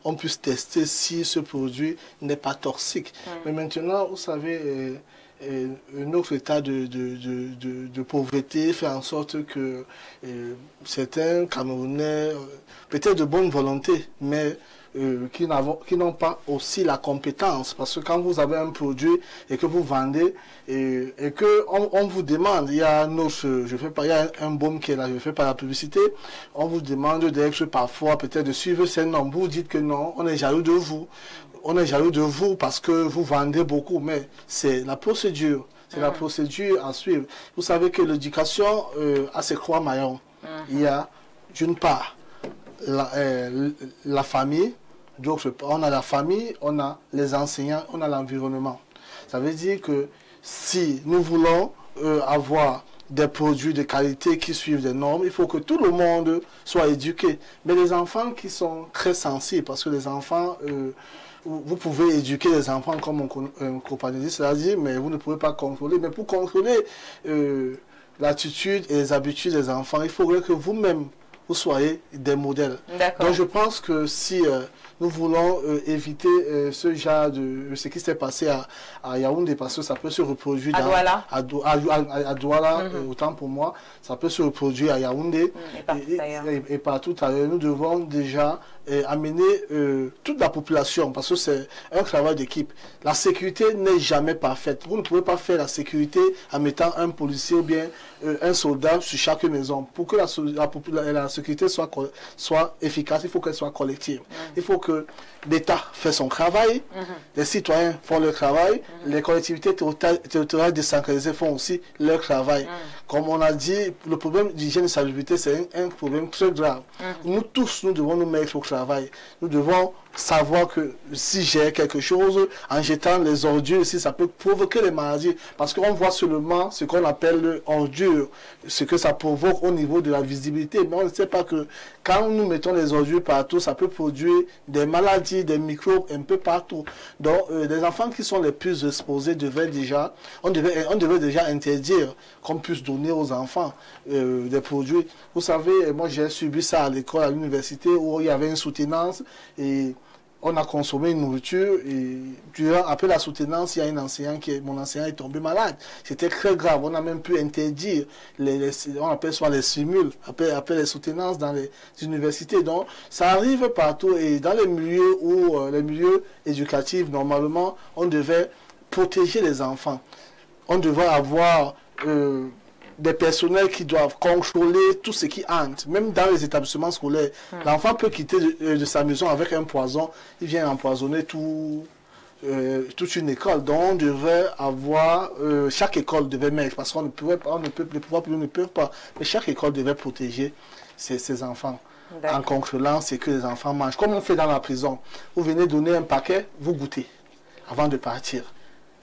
on puisse tester si ce produit n'est pas toxique. Mais maintenant, vous savez, notre état de pauvreté fait en sorte que certains Camerounais, peut-être de bonne volonté, mais qui n'ont pas aussi la compétence. Parce que quand vous avez un produit et que vous vendez et que on vous demande, il y a il y a un baume qui est là, je ne fais pas la publicité, on vous demande d'être parfois peut-être de suivre ces normes. Vous dites que non, on est jaloux de vous. On est jaloux de vous parce que vous vendez beaucoup, mais c'est la procédure. C'est la procédure à suivre. Vous savez que l'éducation a ses 3 maillons. Il y a, d'une part, la famille, d'autre part, on a la famille, on a les enseignants, on a l'environnement. Ça veut dire que si nous voulons avoir des produits de qualité qui suivent des normes, il faut que tout le monde soit éduqué. Mais les enfants qui sont très sensibles, parce que les enfants... vous pouvez éduquer les enfants comme un copanéliste, c'est-à-dire, mais vous ne pouvez pas contrôler. Mais pour contrôler l'attitude et les habitudes des enfants, il faudrait que vous-même, vous soyez des modèles. Donc je pense que si nous voulons éviter ce genre de... ce qui s'est passé à Yaoundé, parce que ça peut se reproduire à Douala, autant pour moi, ça peut se reproduire à Yaoundé et partout ailleurs. Nous devons déjà amener toute la population, parce que c'est un travail d'équipe. La sécurité n'est jamais parfaite. Vous ne pouvez pas faire la sécurité en mettant un policier ou bien un soldat sur chaque maison. Pour que la sécurité sécurité soit efficace, il faut qu'elle soit collective. Il faut que l'État fait son travail, les citoyens font leur travail, les collectivités territoriales décentralisées font aussi leur travail. Comme on a dit, le problème d'hygiène et de salubrité, c'est un problème très grave. Nous tous, nous devons nous mettre au travail. Nous devons savoir que si j'ai quelque chose, en jetant les ordures, si ça peut provoquer les maladies, parce qu'on voit seulement ce qu'on appelle ordures, ce que ça provoque au niveau de la visibilité, mais on ne sait pas que quand nous mettons les ordures partout, ça peut produire des maladies, des microbes un peu partout. Donc, les enfants qui sont les plus exposés on devrait déjà interdire qu'on puisse donner aux enfants des produits. Vous savez, moi j'ai subi ça à l'école, à l'université, où il y avait une soutenance et on a consommé une nourriture et après la soutenance, il y a mon enseignant est tombé malade. C'était très grave. On a même pu interdire on appelle ça les simules, après les soutenances dans les universités. Donc, ça arrive partout et dans les milieux éducatifs, normalement, on devait protéger les enfants. On devait avoir des personnels qui doivent contrôler tout ce qui entre, même dans les établissements scolaires. L'enfant peut quitter de sa maison avec un poison, il vient empoisonner toute une école. Donc on devrait avoir, chaque école devait mettre, parce qu'on ne pouvait pas, les pouvoirs publics ne peuvent pas, mais chaque école devait protéger ses enfants en contrôlant ce que les enfants mangent. Comme on fait dans la prison, vous venez donner un paquet, vous goûtez avant de partir.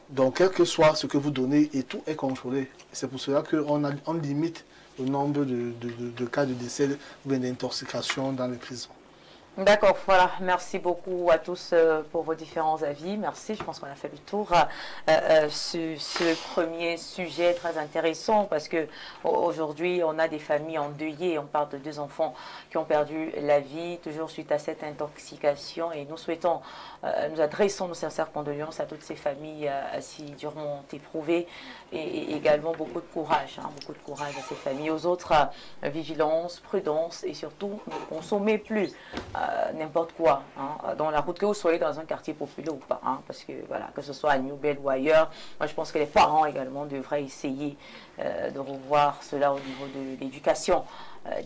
Donc, quel que soit ce que vous donnez, et tout est contrôlé. C'est pour cela qu'on limite le nombre de cas de décès ou d'intoxication dans les prisons. D'accord, voilà. Merci beaucoup à tous pour vos différents avis. Merci, je pense qu'on a fait le tour. Ce premier sujet très intéressant parce que aujourd'hui, on a des familles endeuillées. On parle de 2 enfants qui ont perdu la vie toujours suite à cette intoxication. Et nous souhaitons, nous adressons nos sincères condoléances à toutes ces familles si durement éprouvées et également beaucoup de courage. Beaucoup de courage à ces familles. Aux autres, vigilance, prudence et surtout ne consommez plus n'importe quoi dans la route, que vous soyez dans un quartier populaire ou pas, parce que voilà, que ce soit à Newbell ou ailleurs, moi je pense que les parents également devraient essayer de revoir cela au niveau de l'éducation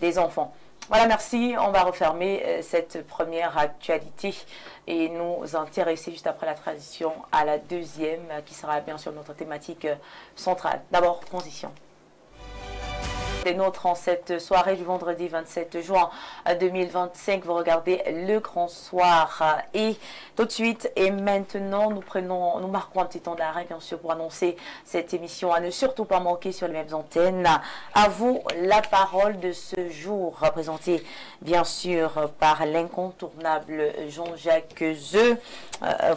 des enfants. Voilà, merci. On va refermer cette première actualité et nous intéresser juste après la transition à la deuxième qui sera bien sûr notre thématique centrale. D'abord, transition. Des nôtres en cette soirée du vendredi 27 juin 2025. Vous regardez Le Grand Soir. Et tout de suite et maintenant, nous marquons un petit temps d'arrêt, bien sûr, pour annoncer cette émission à ne surtout pas manquer sur les mêmes antennes. À vous la parole de ce jour, représentée bien sûr par l'incontournable Jean-Jacques Zeu.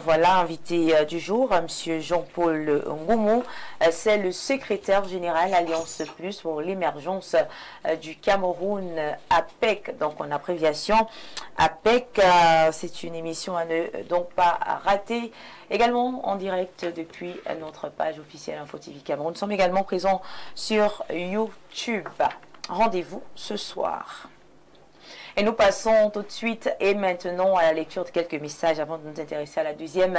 Voilà, invité du jour, Monsieur Jean-Paul Ngoumou. C'est le secrétaire général Alliance Plus pour l'émergence du Cameroun, APEC, donc en abréviation APEC. C'est une émission à ne donc pas rater. Également en direct depuis notre page officielle Info TV Cameroun. Nous sommes également présents sur YouTube. Rendez-vous ce soir. Et nous passons tout de suite et maintenant à la lecture de quelques messages avant de nous intéresser à la deuxième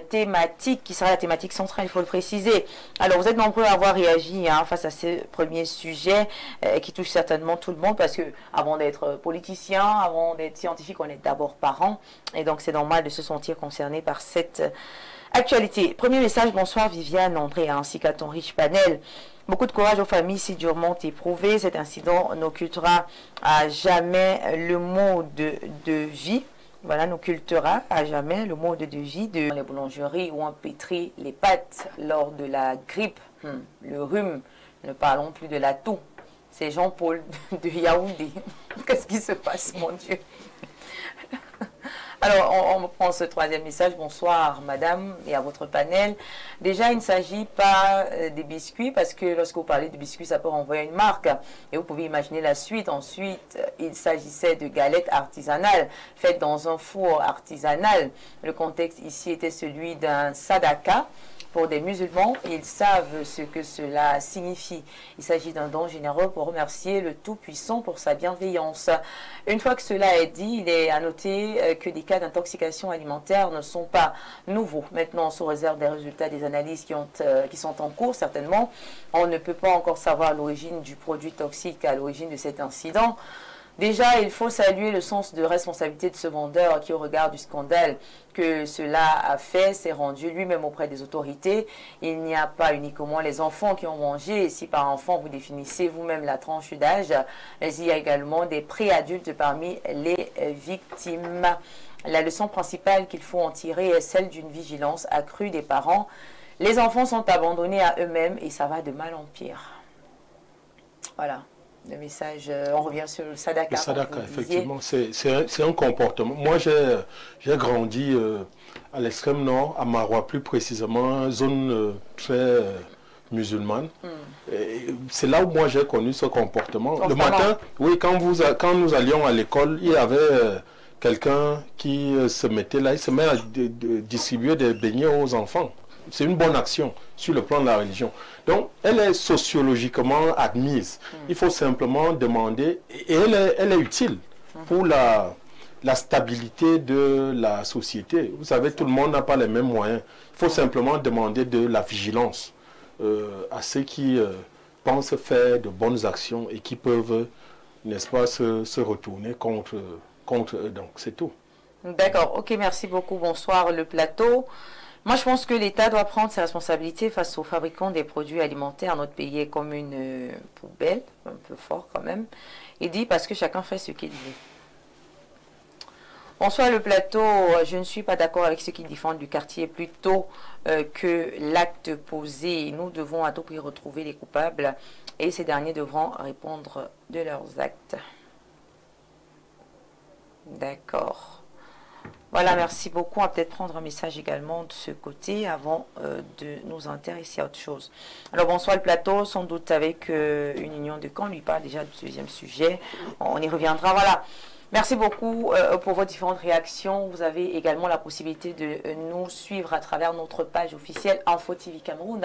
thématique qui sera la thématique centrale, il faut le préciser. Alors vous êtes nombreux à avoir réagi face à ce premier sujet qui touche certainement tout le monde parce que avant d'être politicien, avant d'être scientifique, on est d'abord parents et donc c'est normal de se sentir concerné par cette actualité. Premier message, bonsoir Viviane, André ainsi qu'à ton riche panel. Beaucoup de courage aux familles si durement éprouvées. Cet incident n'occultera à jamais le mode de vie. Voilà, n'occultera à jamais le mode de vie de les boulangeries où on pétrit les pâtes lors de la grippe, le rhume. Ne parlons plus de la toux. C'est Jean-Paul de Yaoundé. Qu'est-ce qui se passe, mon Dieu? Alors, on prend ce troisième message. Bonsoir, madame, et à votre panel. Déjà, il ne s'agit pas des biscuits, parce que lorsque vous parlez de biscuits, ça peut renvoyer à une marque. Et vous pouvez imaginer la suite. Ensuite, il s'agissait de galettes artisanales, faites dans un four artisanal. Le contexte ici était celui d'un sadaka. Pour des musulmans, ils savent ce que cela signifie. Il s'agit d'un don généreux pour remercier le Tout-Puissant pour sa bienveillance. Une fois que cela est dit, il est à noter que des cas d'intoxication alimentaire ne sont pas nouveaux. Maintenant, sous réserve des résultats des analyses qui sont en cours, certainement, on ne peut pas encore savoir l'origine du produit toxique à l'origine de cet incident. Déjà, il faut saluer le sens de responsabilité de ce vendeur qui, au regard du scandale que cela a fait, s'est rendu lui-même auprès des autorités. Il n'y a pas uniquement les enfants qui ont mangé. Et si par enfant, vous définissez vous-même la tranche d'âge, mais il y a également des préadultes parmi les victimes. La leçon principale qu'il faut en tirer est celle d'une vigilance accrue des parents. Les enfants sont abandonnés à eux-mêmes et ça va de mal en pire. Voilà. Le message, on revient sur le Sadaka. Le Sadaka, effectivement, c'est un comportement. Moi, j'ai grandi à l'extrême nord, à Maroua, plus précisément, zone très musulmane. C'est là où moi j'ai connu ce comportement. Le matin, oui, quand nous allions à l'école, il y avait quelqu'un qui se mettait là, il se met à distribuer des beignets aux enfants. C'est une bonne action sur le plan de la religion. Donc, elle est sociologiquement admise. Il faut simplement demander, et elle est utile pour la stabilité de la société. Vous savez, tout le monde n'a pas les mêmes moyens. Il faut simplement demander de la vigilance à ceux qui pensent faire de bonnes actions et qui peuvent, n'est-ce pas, se retourner contre eux. Donc, c'est tout. D'accord. Ok, merci beaucoup. Bonsoir, le plateau. Moi, je pense que l'État doit prendre ses responsabilités face aux fabricants des produits alimentaires. Notre pays est comme une poubelle, un peu fort quand même. Il dit parce que chacun fait ce qu'il veut. Bonsoir le plateau, je ne suis pas d'accord avec ceux qui défendent du quartier plutôt que l'acte posé. Nous devons à tout prix retrouver les coupables et ces derniers devront répondre de leurs actes. D'accord. Voilà, merci beaucoup. On va peut-être prendre un message également de ce côté avant de nous intéresser à autre chose. Alors, bonsoir le plateau, sans doute avec une union de camps. On lui parle déjà du deuxième sujet. On y reviendra. Voilà. Merci beaucoup pour vos différentes réactions. Vous avez également la possibilité de nous suivre à travers notre page officielle Info TV Cameroun.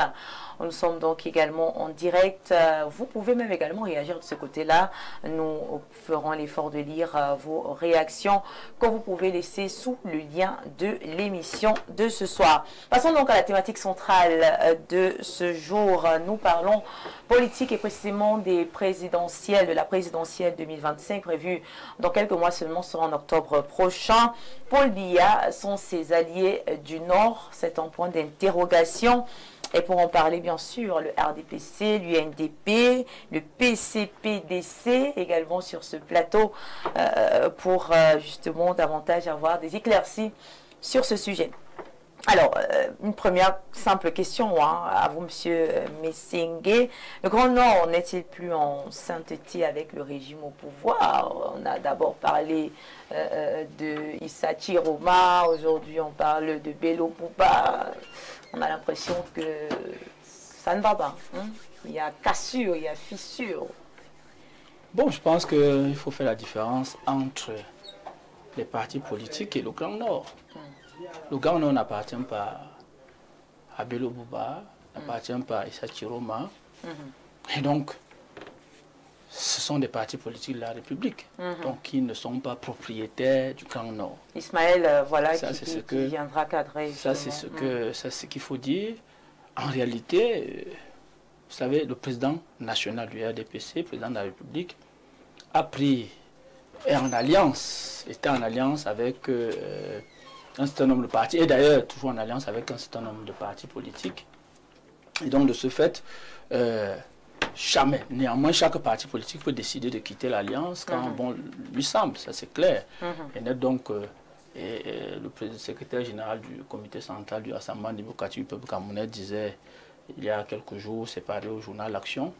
Nous sommes donc également en direct. Vous pouvez même également réagir de ce côté-là. Nous ferons l'effort de lire vos réactions que vous pouvez laisser sous le lien de l'émission de ce soir. Passons donc à la thématique centrale de ce jour. Nous parlons politique et précisément des présidentielles, de la présidentielle 2025 prévue dans quelques mois seulement, sera en octobre prochain. Paul Biya sont ses alliés du Nord. C'est un point d'interrogation. Et pour en parler, bien sûr, le RDPC, l'UNDP, le PCPDC, également sur ce plateau, pour justement davantage avoir des éclaircies sur ce sujet. Alors, une première simple question à vous, Monsieur Messengue. Le Grand Nord n'est-il plus en sainteté avec le régime au pouvoir? On a d'abord parlé de Issa Chiroma, aujourd'hui on parle de Bello Poupa. On a l'impression que ça ne va pas. Hein? Il y a cassure, il y a fissure. Bon, je pense qu'il faut faire la différence entre les partis politiques et le Grand Nord. Le Grand Nord n'appartient pas à Bello Poupa, n'appartient pas à Issa Chiroma. Et donc, ce sont des partis politiques de la République, donc qui ne sont pas propriétaires du Grand Nord. Ismaël, voilà, qui viendra cadrer. Ça, c'est ce qu'il faut dire. En réalité, vous savez, le président national du RDPC, président de la République, a pris, était en alliance avec un certain nombre de partis, et d'ailleurs toujours en alliance avec un certain nombre de partis politiques. Et donc, de ce fait, néanmoins, chaque parti politique peut décider de quitter l'alliance quand bon lui semble, ça c'est clair. Et donc, le secrétaire général du comité central du Rassemblement démocratique du peuple camerounais disait il y a quelques jours, c'est parlé au journal L'Action,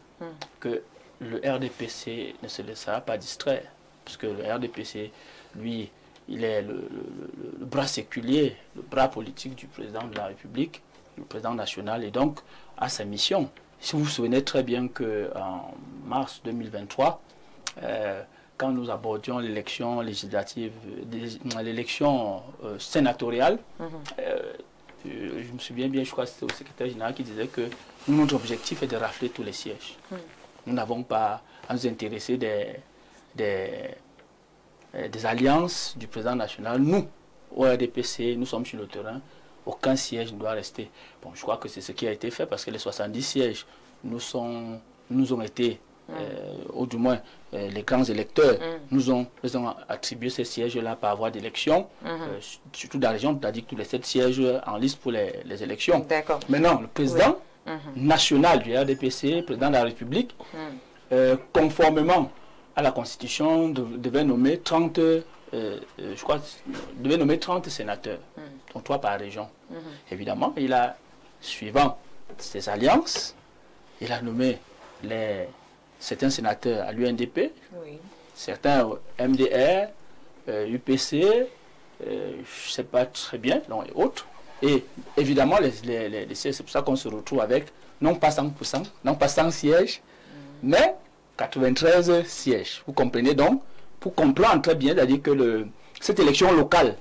que le RDPC ne se laissera pas distraire, parce que le RDPC, lui, il est le bras séculier, le bras politique du président de la République, le président national, et donc à sa mission. Si vous vous souvenez très bien qu'en mars 2023, quand nous abordions l'élection législative, l'élection sénatoriale, je me souviens bien, je crois que c'était au secrétaire général qui disait que notre objectif est de rafler tous les sièges. Nous n'avons pas à nous intéresser des alliances du président national. Nous, au RDPC, nous sommes sur le terrain. Aucun siège ne doit rester. Bon, je crois que c'est ce qui a été fait parce que les 70 sièges nous ont été ou du moins les grands électeurs, nous ont attribué ces sièges-là par voie d'élection, surtout dans la région, c'est-à-dire tous les 7 sièges en liste pour les élections. Maintenant, le président national du RDPC, président de la République, conformément à la Constitution, devait nommer 30, devait nommer 30 sénateurs, dont 3 par région. Évidemment, il a, suivant ses alliances, il a nommé certains sénateurs à l'UNDP, certains au MDR, UPC, je ne sais pas très bien, et autres. Et évidemment, les sièges, c'est pour ça qu'on se retrouve avec, non pas 100%, non pas 100 sièges, mais 93 sièges. Vous comprenez donc, pour comprendre très bien, c'est-à-dire que cette élection locale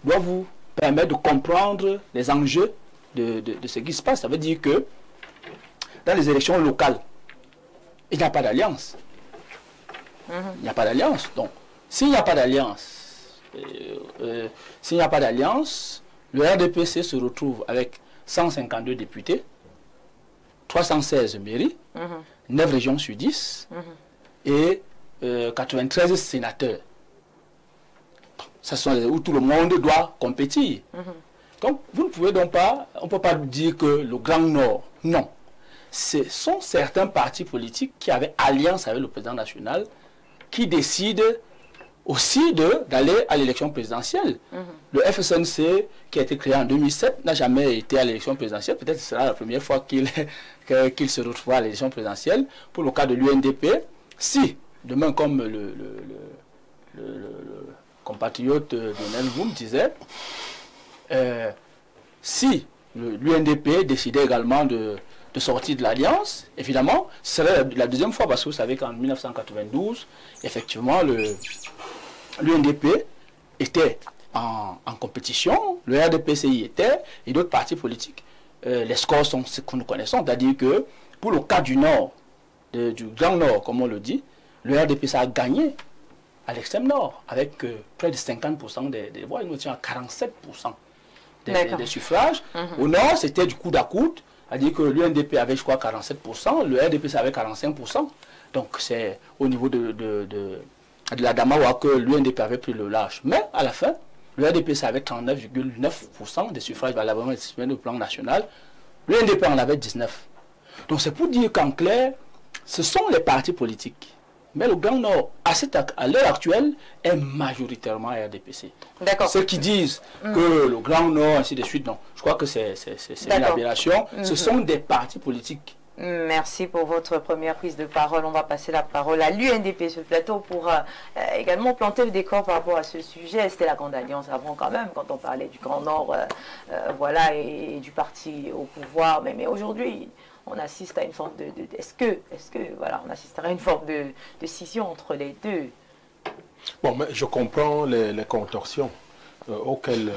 doit vous permettre de comprendre les enjeux de ce qui se passe. Ça veut dire que dans les élections locales, il n'y a pas d'alliance. Il n'y a pas d'alliance. Donc, s'il n'y a pas d'alliance, le RDPC se retrouve avec 152 députés, 316 mairies, 9 régions sur 10 et 93 sénateurs. Ce sont où tout le monde doit compétir. Donc, vous ne pouvez donc pas, on ne peut pas dire que le Grand Nord, non. Ce sont certains partis politiques qui avaient alliance avec le président national qui décident aussi d'aller à l'élection présidentielle. Le FSNC, qui a été créé en 2007, n'a jamais été à l'élection présidentielle. Peut-être que ce sera la première fois qu'il se retrouvera à l'élection présidentielle. Pour le cas de l'UNDP, si, demain, comme le compatriote de Nelvoum disait, si l'UNDP décidait également de sortir de l'Alliance, évidemment, ce serait la deuxième fois, parce que vous savez qu'en 1992, effectivement, l'UNDP était en compétition, le RDPCI était, et d'autres partis politiques. Les scores sont ce que nous connaissons, c'est-à-dire que pour le cas du Nord, du Grand Nord, comme on le dit, le RDPC a gagné à l'extrême Nord, avec près de 50% des voix, nous étions à 47% des suffrages. Au Nord, c'était du coude à coude, c'est-à-dire que l'UNDP avait, je crois, 47%, le RDPC avait 45%. Donc, c'est au niveau de la Damawa que l'UNDP avait pris le large. Mais, à la fin, le RDPC avait 39,9% des suffrages valablement exprimés au plan national. L'UNDP en avait 19%. Donc, c'est pour dire qu'en clair, ce sont les partis politiques. Mais le Grand Nord, à l'heure actuelle, est majoritairement RDPC. Ceux qui disent que le Grand Nord, ainsi de suite, non. Je crois que c'est une aberration. Ce sont des partis politiques. Merci pour votre première prise de parole. On va passer la parole à l'UNDP, ce plateau, pour également planter le décor par rapport à ce sujet. C'était la Grande Alliance avant quand même, quand on parlait du Grand Nord, voilà, et du parti au pouvoir. Mais aujourd'hui, on assiste à une forme de est-ce que voilà, on assistera à une forme de scission entre les deux? Bon, mais je comprends les contorsions auxquelles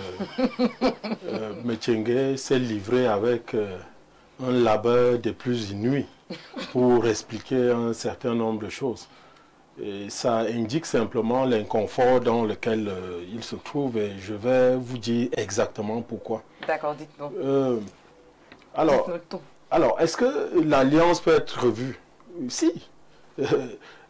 Metienge s'est livré avec un labeur des plus inouïs pour expliquer un certain nombre de choses. Et ça indique simplement l'inconfort dans lequel il se trouve, et je vais vous dire exactement pourquoi. D'accord, dites-nous. Alors, est-ce que l'alliance peut être revue? Si.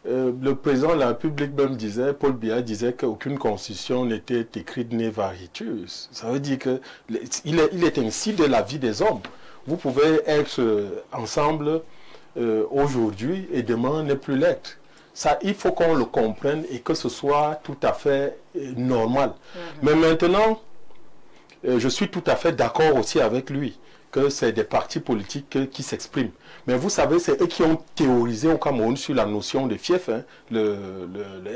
Le président de la République même disait, Paul Biya disait qu'aucune constitution n'était écrite ne varitus. Ça veut dire qu'il est ainsi de la vie des hommes. Vous pouvez être ensemble aujourd'hui et demain ne plus l'être. Ça, il faut qu'on le comprenne et que ce soit tout à fait normal. Mais maintenant, je suis tout à fait d'accord aussi avec lui que c'est des partis politiques qui s'expriment. Mais vous savez, c'est eux qui ont théorisé au Cameroun sur la notion de fief, hein, le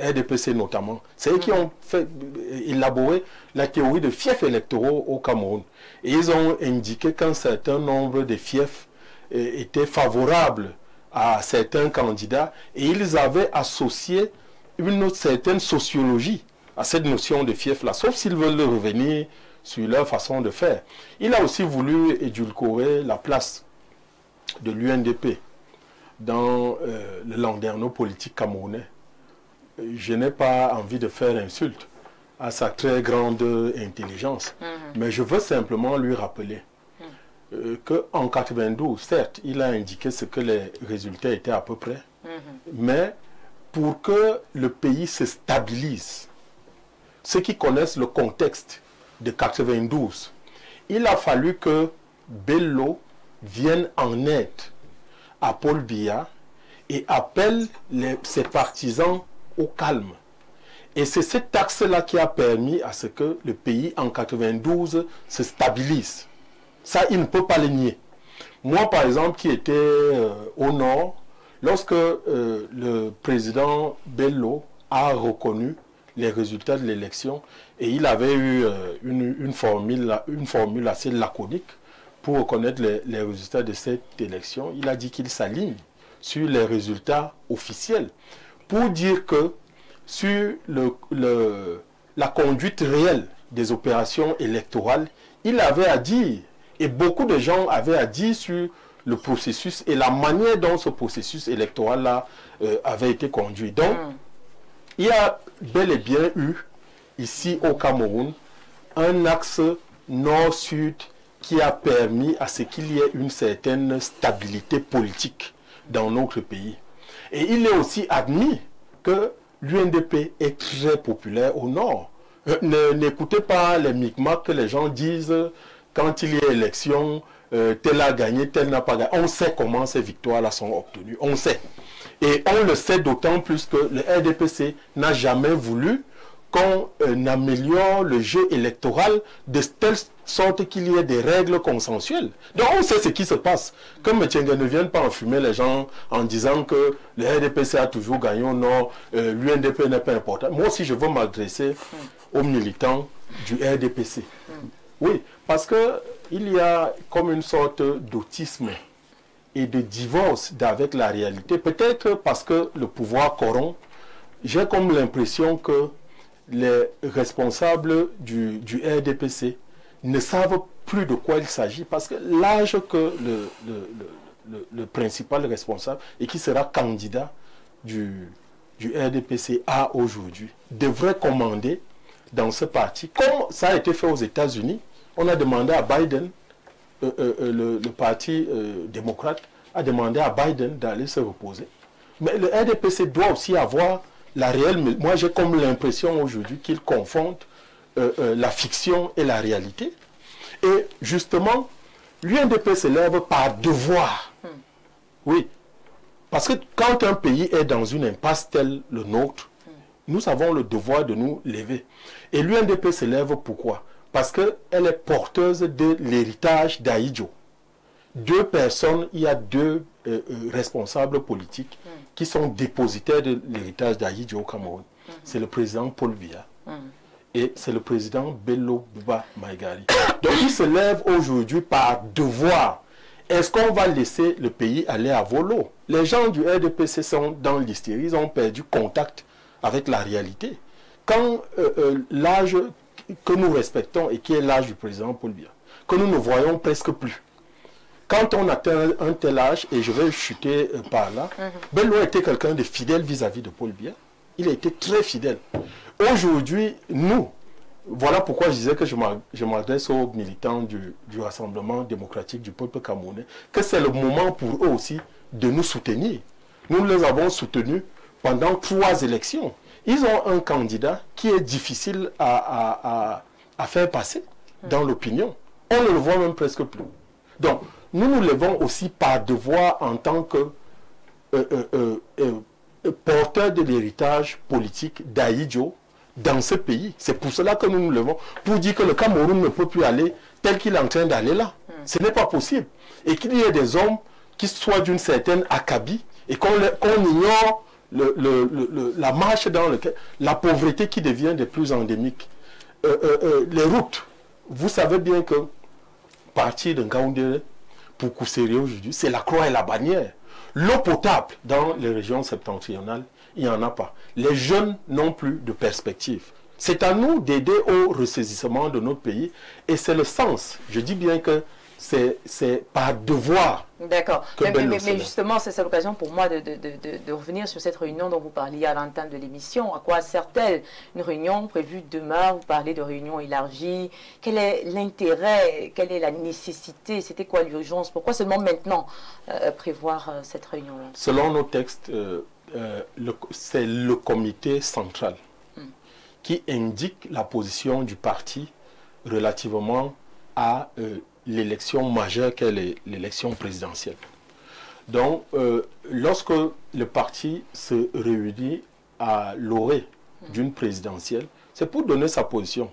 RDPC notamment. C'est eux qui ont élaboré la théorie de fiefs électoraux au Cameroun. Et ils ont indiqué qu'un certain nombre de fiefs étaient favorables à certains candidats, et ils avaient associé une certaine sociologie à cette notion de fief-là, sauf s'ils veulent revenir sur leur façon de faire. Il a aussi voulu édulcorer la place de l'UNDP dans le landerneau politique camerounais. Je n'ai pas envie de faire insulte à sa très grande intelligence, mais je veux simplement lui rappeler qu'en 92, certes, il a indiqué ce que les résultats étaient à peu près, mais pour que le pays se stabilise, ceux qui connaissent le contexte de 92, il a fallu que Bello vienne en aide à Paul Biya et appelle ses partisans au calme. Et c'est cet axe-là qui a permis à ce que le pays en 92 se stabilise. Ça, il ne peut pas le nier. Moi, par exemple, qui étais au nord, lorsque le président Bello a reconnu les résultats de l'élection, et il avait eu une formule assez laconique pour reconnaître les résultats de cette élection, il a dit qu'il s'aligne sur les résultats officiels pour dire que sur la conduite réelle des opérations électorales, il avait à dire, et beaucoup de gens avaient à dire sur le processus et la manière dont ce processus électoral-là avait été conduit. Donc, il y a bel et bien eu, ici au Cameroun, un axe nord-sud qui a permis à ce qu'il y ait une certaine stabilité politique dans notre pays. Et il est aussi admis que l'UNDP est très populaire au nord. N'écoutez pas les micmacs que les gens disent quand il y a élection, tel a gagné, tel n'a pas gagné. On sait comment ces victoires-là sont obtenues. On sait. Et on le sait d'autant plus que le RDPC n'a jamais voulu qu'on améliore le jeu électoral de telle sorte qu'il y ait des règles consensuelles. Donc on sait ce qui se passe. Que M. Tienga ne vienne pas enfumer les gens en disant que le RDPC a toujours gagné au nord, l'UNDP n'est pas important. Moi aussi je veux m'adresser aux militants du RDPC. Oui, parce qu'il y a comme une sorte d'autisme et de divorce avec la réalité. Peut-être parce que le pouvoir corrompt, j'ai comme l'impression que les responsables du RDPC ne savent plus de quoi il s'agit, parce que l'âge que le principal responsable et qui sera candidat du RDPC a aujourd'hui devrait commander dans ce parti, comme ça a été fait aux États-Unis. On a demandé à Biden, le parti démocrate a demandé à Biden d'aller se reposer. Mais le RDPC doit aussi avoir la réelle. Moi j'ai comme l'impression aujourd'hui qu'ils confondent la fiction et la réalité. Et justement, l'UNDP se lève par devoir. Oui. Parce que quand un pays est dans une impasse telle le nôtre, nous avons le devoir de nous lever. Et l'UNDP se lève pourquoi? Parce qu'elle est porteuse de l'héritage d'Ahidjo. Deux personnes, il y a deux responsables politiques qui sont dépositaires de l'héritage d'Ahidjo au Cameroun. C'est le président Paul Biya et c'est le président Bello Buba Maïgari. Donc ils se lèvent aujourd'hui par devoir. Est-ce qu'on va laisser le pays aller à volo? Les gens du RDPC sont dans l'hystérie, ils ont perdu contact avec la réalité. Quand l'âge que nous respectons et qui est l'âge du président Paul Biya, que nous ne voyons presque plus. Quand on atteint un tel âge, et je vais chuter par là, Bello était quelqu'un de fidèle vis-à-vis de Paul Biya. Il a été très fidèle. Aujourd'hui, nous, voilà pourquoi je disais que je m'adresse aux militants du Rassemblement démocratique du peuple camerounais, que c'est le moment pour eux aussi de nous soutenir. Nous les avons soutenus pendant 3 élections. Ils ont un candidat qui est difficile à faire passer dans l'opinion. On ne le voit même presque plus. Donc, nous nous levons aussi par devoir en tant que porteurs de l'héritage politique d'Ahidjo dans ce pays. C'est pour cela que nous nous levons, pour dire que le Cameroun ne peut plus aller tel qu'il est en train d'aller là. Ce n'est pas possible. Et qu'il y ait des hommes qui soient d'une certaine acabit et qu'on ignore la marche dans laquelle la pauvreté qui devient de plus endémique. Les routes, vous savez bien que partir de Ngaoundéré pour Kousséri aujourd'hui, c'est la croix et la bannière. L'eau potable dans les régions septentrionales, il n'y en a pas. Les jeunes n'ont plus de perspective. C'est à nous d'aider au ressaisissement de notre pays et c'est le sens. Je dis bien que c'est par devoir. D'accord. Mais justement, c'est l'occasion pour moi de revenir sur cette réunion dont vous parliez à l'entame de l'émission. À quoi sert-elle? Une réunion prévue demain, vous parlez de réunion élargie. Quel est l'intérêt? Quelle est la nécessité? C'était quoi l'urgence? Pourquoi seulement maintenant prévoir cette réunion-là? Selon nos textes, c'est le comité central qui indique la position du parti relativement à l'élection majeure qu'est l'élection présidentielle. Donc, lorsque le parti se réunit à l'orée d'une présidentielle, c'est pour donner sa position.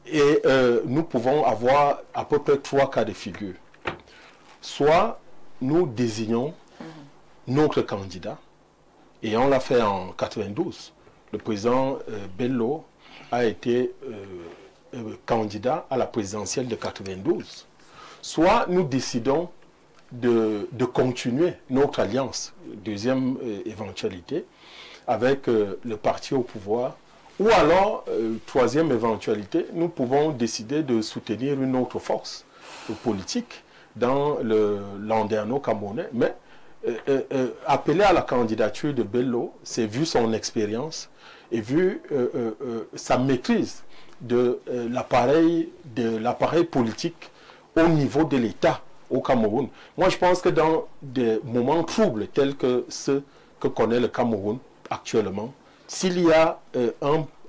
Et nous pouvons avoir à peu près 3 cas de figure. Soit nous désignons notre candidat, et on l'a fait en 92. Le président Bello a été candidat à la présidentielle de 92. Soit nous décidons de continuer notre alliance, deuxième éventualité, avec le parti au pouvoir, ou alors, troisième éventualité, nous pouvons décider de soutenir une autre force politique dans le landerneau camerounais. Mais appeler à la candidature de Bello, c'est vu son expérience et vu sa maîtrise de l'appareil politique au niveau de l'État au Cameroun. Moi, je pense que dans des moments troubles tels que ceux que connaît le Cameroun actuellement, s'il y a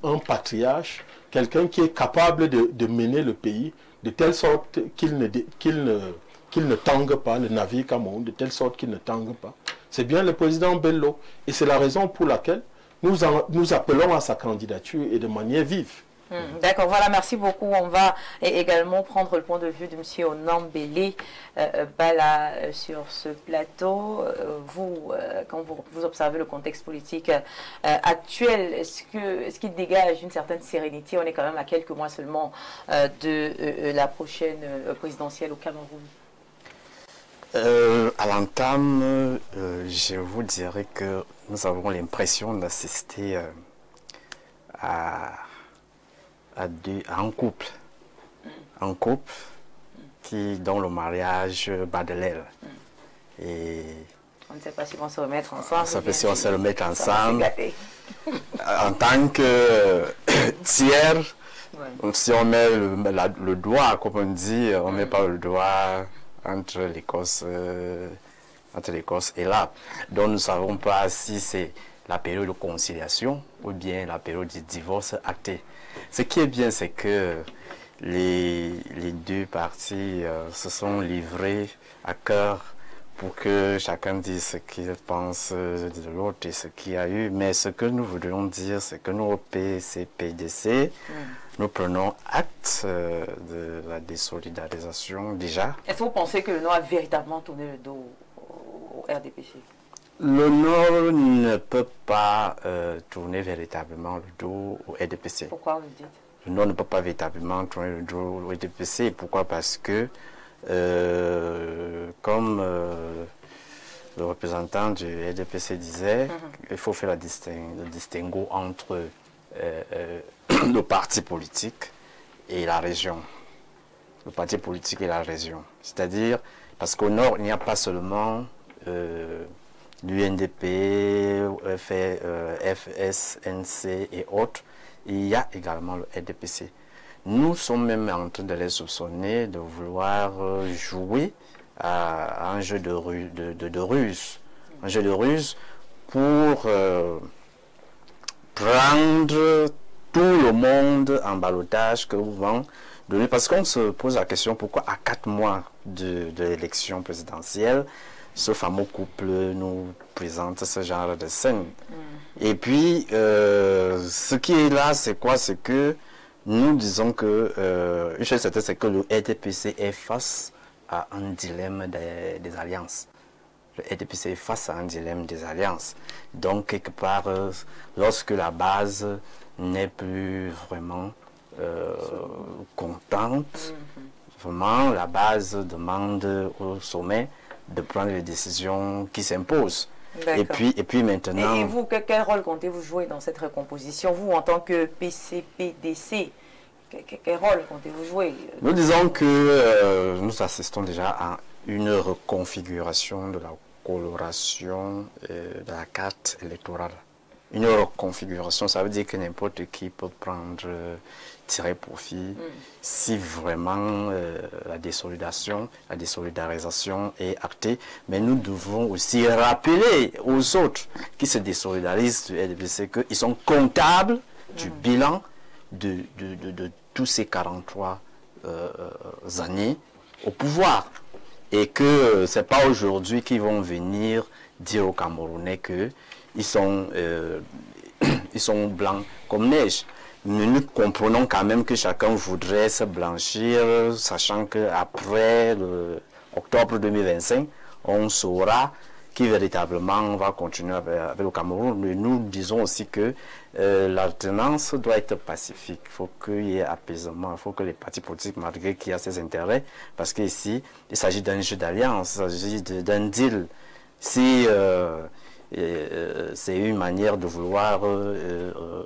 un patriarche, quelqu'un qui est capable de mener le pays de telle sorte qu'il ne tangue pas le navire Cameroun, de telle sorte qu'il ne tangue pas, c'est bien le président Bello. Et c'est la raison pour laquelle nous appelons à sa candidature et de manière vive. D'accord, voilà, merci beaucoup. On va également prendre le point de vue de M. Onambele Bala sur ce plateau. Vous, quand vous observez le contexte politique actuel, est-ce qu'il dégage une certaine sérénité? On est quand même à quelques mois seulement de la prochaine présidentielle au Cameroun. À l'entame, je vous dirais que nous avons l'impression d'assister à un couple dont le mariage bat de l'aile. Et on ne sait pas si on va se remettre ensemble. On ne sait pas si on se remettre ensemble. En tant que tiers, si on met le doigt, comme on dit, on ne met pas le doigt entre l'Écosse et là. Donc nous ne savons pas si c'est la période de conciliation ou bien la période du divorce acté. Ce qui est bien, c'est que les deux parties se sont livrés à cœur pour que chacun dise ce qu'il pense de l'autre et ce qu'il y a eu. Mais ce que nous voudrions dire, c'est que nous, au PCPDC, nous prenons acte de la désolidarisation déjà. Est-ce que vous pensez que le Nord a véritablement tourné le dos au RDPC? Le Nord ne peut pas tourner véritablement le dos au RDPC. Pourquoi vous le dites? Le Nord ne peut pas véritablement tourner le dos au RDPC. Pourquoi? Parce que, comme le représentant du RDPC disait, il faut faire le distinguo entre le parti politique et la région. Le parti politique et la région. C'est-à-dire, parce qu'au Nord, il n'y a pas seulement l'UNDP, FSNC et autres, il y a également le RDPC. Nous sommes même en train de les soupçonner de vouloir jouer à un jeu de ruse. Un jeu de ruse pour prendre tout le monde en ballottage que vous vont donner. Parce qu'on se pose la question pourquoi à 4 mois de l'élection présidentielle, ce fameux couple nous présente ce genre de scène. Et puis, ce qui est là, c'est quoi? C'est que nous disons que, une chose certaine, c'est que le RDPC est face à un dilemme des alliances. Le RDPC est face à un dilemme des alliances. Donc, quelque part, lorsque la base n'est plus vraiment contente, vraiment, la base demande au sommet de prendre les décisions qui s'imposent. Et puis maintenant... Et vous, quel rôle comptez-vous jouer dans cette recomposition? Vous, en tant que PCPDC, quel rôle comptez-vous jouer? Nous disons que nous assistons déjà à une reconfiguration de la coloration de la carte électorale. une reconfiguration, ça veut dire que n'importe qui peut prendre, tirer profit si vraiment la désolidarisation est actée. Mais nous devons aussi rappeler aux autres qui se désolidarisent du RDPC qu'ils sont comptables du bilan de tous ces 43 années au pouvoir. Et que ce n'est pas aujourd'hui qu'ils vont venir dire aux Camerounais qu'ils sont, ils sont blancs comme neige. Nous comprenons quand même que chacun voudrait se blanchir, sachant qu'après octobre 2025, on saura qui véritablement va continuer avec le Cameroun. Mais nous disons aussi que l'alternance doit être pacifique. Il faut qu'il y ait apaisement, il faut que les partis politiques, malgré qu'il y a ses intérêts, parce qu'ici, il s'agit d'un jeu d'alliance, il s'agit d'un deal. Si c'est une manière de vouloir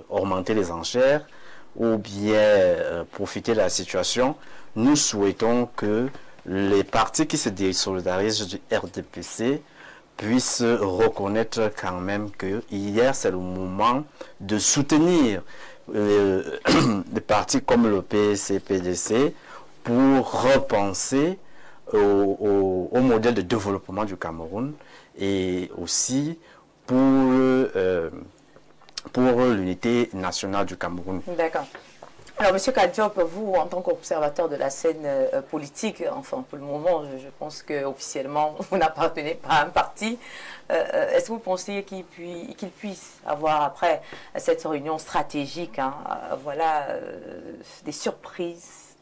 augmenter les enchères ou bien profiter de la situation, nous souhaitons que les partis qui se désolidarisent du RDPC puissent reconnaître quand même que hier c'est le moment de soutenir des partis comme le PSC-PDC pour repenser au modèle de développement du Cameroun et aussi pour l'unité nationale du Cameroun. D'accord. Alors, M. Kadiop, vous, en tant qu'observateur de la scène politique, enfin, pour le moment, je pense qu'officiellement, vous n'appartenez pas à un parti. Est-ce que vous pensez qu'il puisse avoir, après cette réunion stratégique, hein, voilà, des surprises?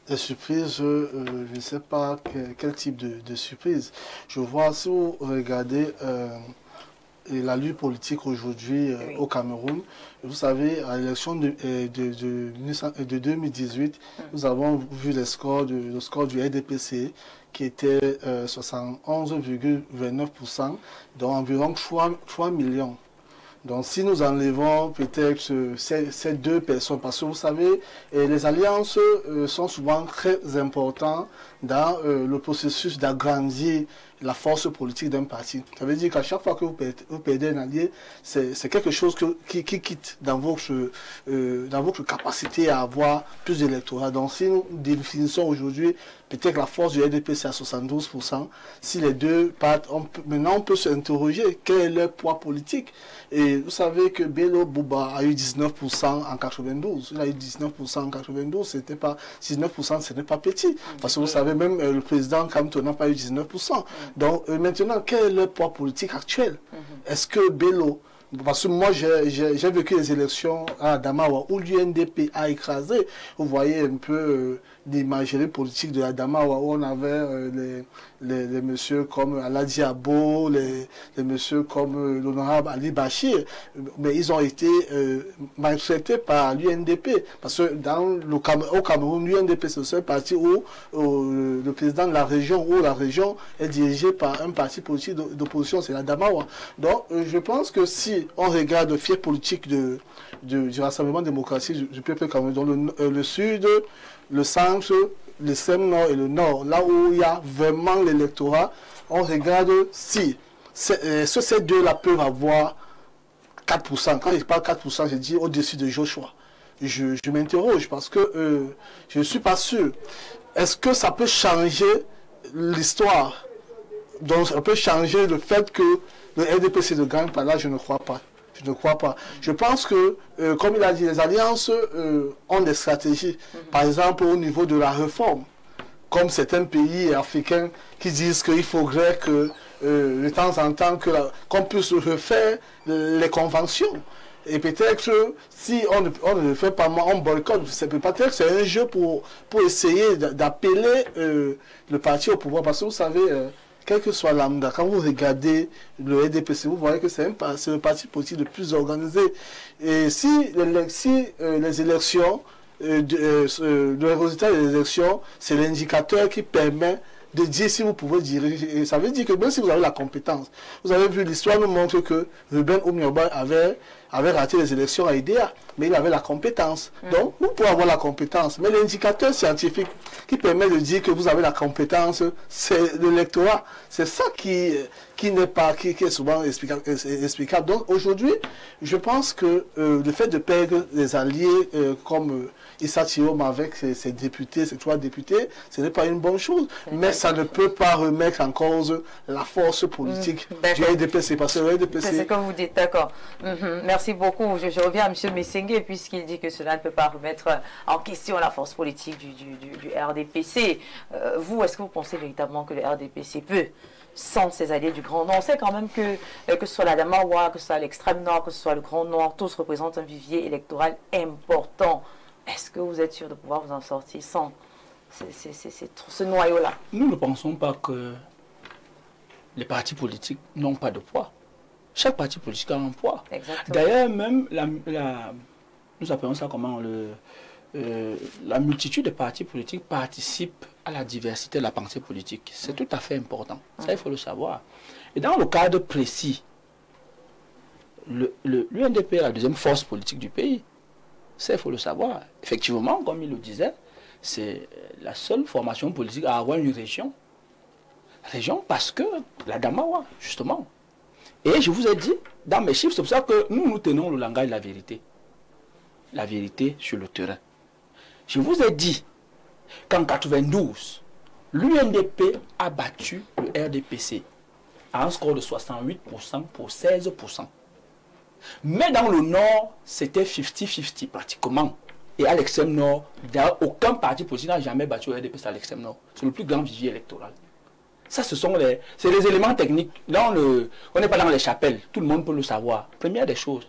Des surprises, je ne sais pas quel type de surprise. Je vois, si vous regardez la lutte politique aujourd'hui au Cameroun, vous savez, à l'élection de 2018, nous avons vu le score du RDPC qui était 71,29%, donc environ 3 millions. Donc si nous enlevons peut-être ces deux personnes, parce que vous savez, les alliances sont souvent très importantes dans le processus d'agrandir la force politique d'un parti. Ça veut dire qu'à chaque fois que vous perdez un allié, c'est quelque chose qui quitte dans votre capacité à avoir plus d'électorat. Donc si nous définissons aujourd'hui peut-être la force du RDPC à 72%, si les deux partent, maintenant on peut s'interroger quel est leur poids politique. Et vous savez que Bello Bouba a eu 19% en 92. Il a eu 19% en 92, 19% ce n'est pas petit. Parce que vous savez, même le président Kamto n'a pas eu 19%. Donc maintenant, quel est le poids politique actuel? Est-ce que Bello, parce que moi j'ai vécu les élections à Adamawa où l'UNDP a écrasé, vous voyez un peu l'imagerie politique de Adamawa où on avait les messieurs comme Aladi Abo, les messieurs comme l'honorable Ali Bachir, mais ils ont été maltraités par l'UNDP, parce que au Cameroun, l'UNDP c'est le seul parti où le président de la région, est dirigé par un parti politique d'opposition, c'est l'Adamawa. Donc je pense que si on regarde le fief politique du Rassemblement démocratique du peuple camerounais, dans le sud, le centre, le SEM-Nord et le Nord, là où il y a vraiment l'électorat, on regarde si ces deux-là peuvent avoir 4%. Quand je parle 4%, je dis au-dessus de Joshua. Je m'interroge parce que je ne suis pas sûr. Est-ce que ça peut changer l'histoire? Donc ça peut changer le fait que le RDPC ne gagne pas là, je ne crois pas. Je ne crois pas. Je pense que, comme il a dit, les alliances ont des stratégies. Par exemple, au niveau de la réforme, comme certains pays africains qui disent qu'il faudrait que, de temps en temps, qu'on puisse refaire les conventions. Et peut-être si on ne le fait pas, on boycotte. Peut-être que c'est un jeu pour essayer d'appeler le parti au pouvoir. Parce que vous savez, quel que soit lambda, quand vous regardez le RDPC, vous voyez que c'est le parti politique le plus organisé. Et si les élections, le résultat des élections, c'est l'indicateur qui permet de dire si vous pouvez diriger. Et ça veut dire que même si vous avez la compétence, vous avez vu, l'histoire nous montre que Ruben Oumioba avait avait raté les élections à IDEA, mais il avait la compétence. Donc, nous pouvons avoir la compétence, mais l'indicateur scientifique qui permet de dire que vous avez la compétence, c'est l'électorat. C'est ça qui n'est pas, qui est souvent explicable. Donc, aujourd'hui, je pense que le fait de perdre les alliés comme Issa Chiroma avec ses députés, ses 3 députés, ce n'est pas une bonne chose. Mais ça ne peut pas remettre en cause la force politique du RDPC. Parce que le RDPC... C'est ce que vous dites, d'accord. Merci beaucoup. Je reviens à M. Messengue, puisqu'il dit que cela ne peut pas remettre en question la force politique du RDPC. Vous, est-ce que vous pensez véritablement que le RDPC peut, sans ses alliés du Grand Nord? On sait quand même que ce soit la Damawa, que ce soit l'extrême Nord, que ce soit le Grand Nord, tous représentent un vivier électoral important. Est-ce que vous êtes sûr de pouvoir vous en sortir sans ce noyau-là? Nous ne pensons pas que les partis politiques n'ont pas de poids. Chaque parti politique a un poids. D'ailleurs, même nous appelons ça comment la multitude de partis politiques participe à la diversité de la pensée politique. C'est tout à fait important. Ça, il faut le savoir. Et dans le cadre précis, l'UNDP est la deuxième force politique du pays. Ça, il faut le savoir. Effectivement, comme il le disait, c'est la seule formation politique à avoir une région. Région parce que la Damawa, justement. Et je vous ai dit, dans mes chiffres, c'est pour ça que nous tenons le langage de la vérité. La vérité sur le terrain. Je vous ai dit qu'en 92, l'UNDP a battu le RDPC à un score de 68% pour 16%. Mais dans le Nord, c'était 50-50 pratiquement. Et à l'extrême Nord, aucun parti politique n'a jamais battu le RDPC à l'extrême Nord. C'est le plus grand vivier électoral. Ça, c'est les éléments techniques. Là, on n'est pas dans les chapelles. Tout le monde peut le savoir. Première des choses.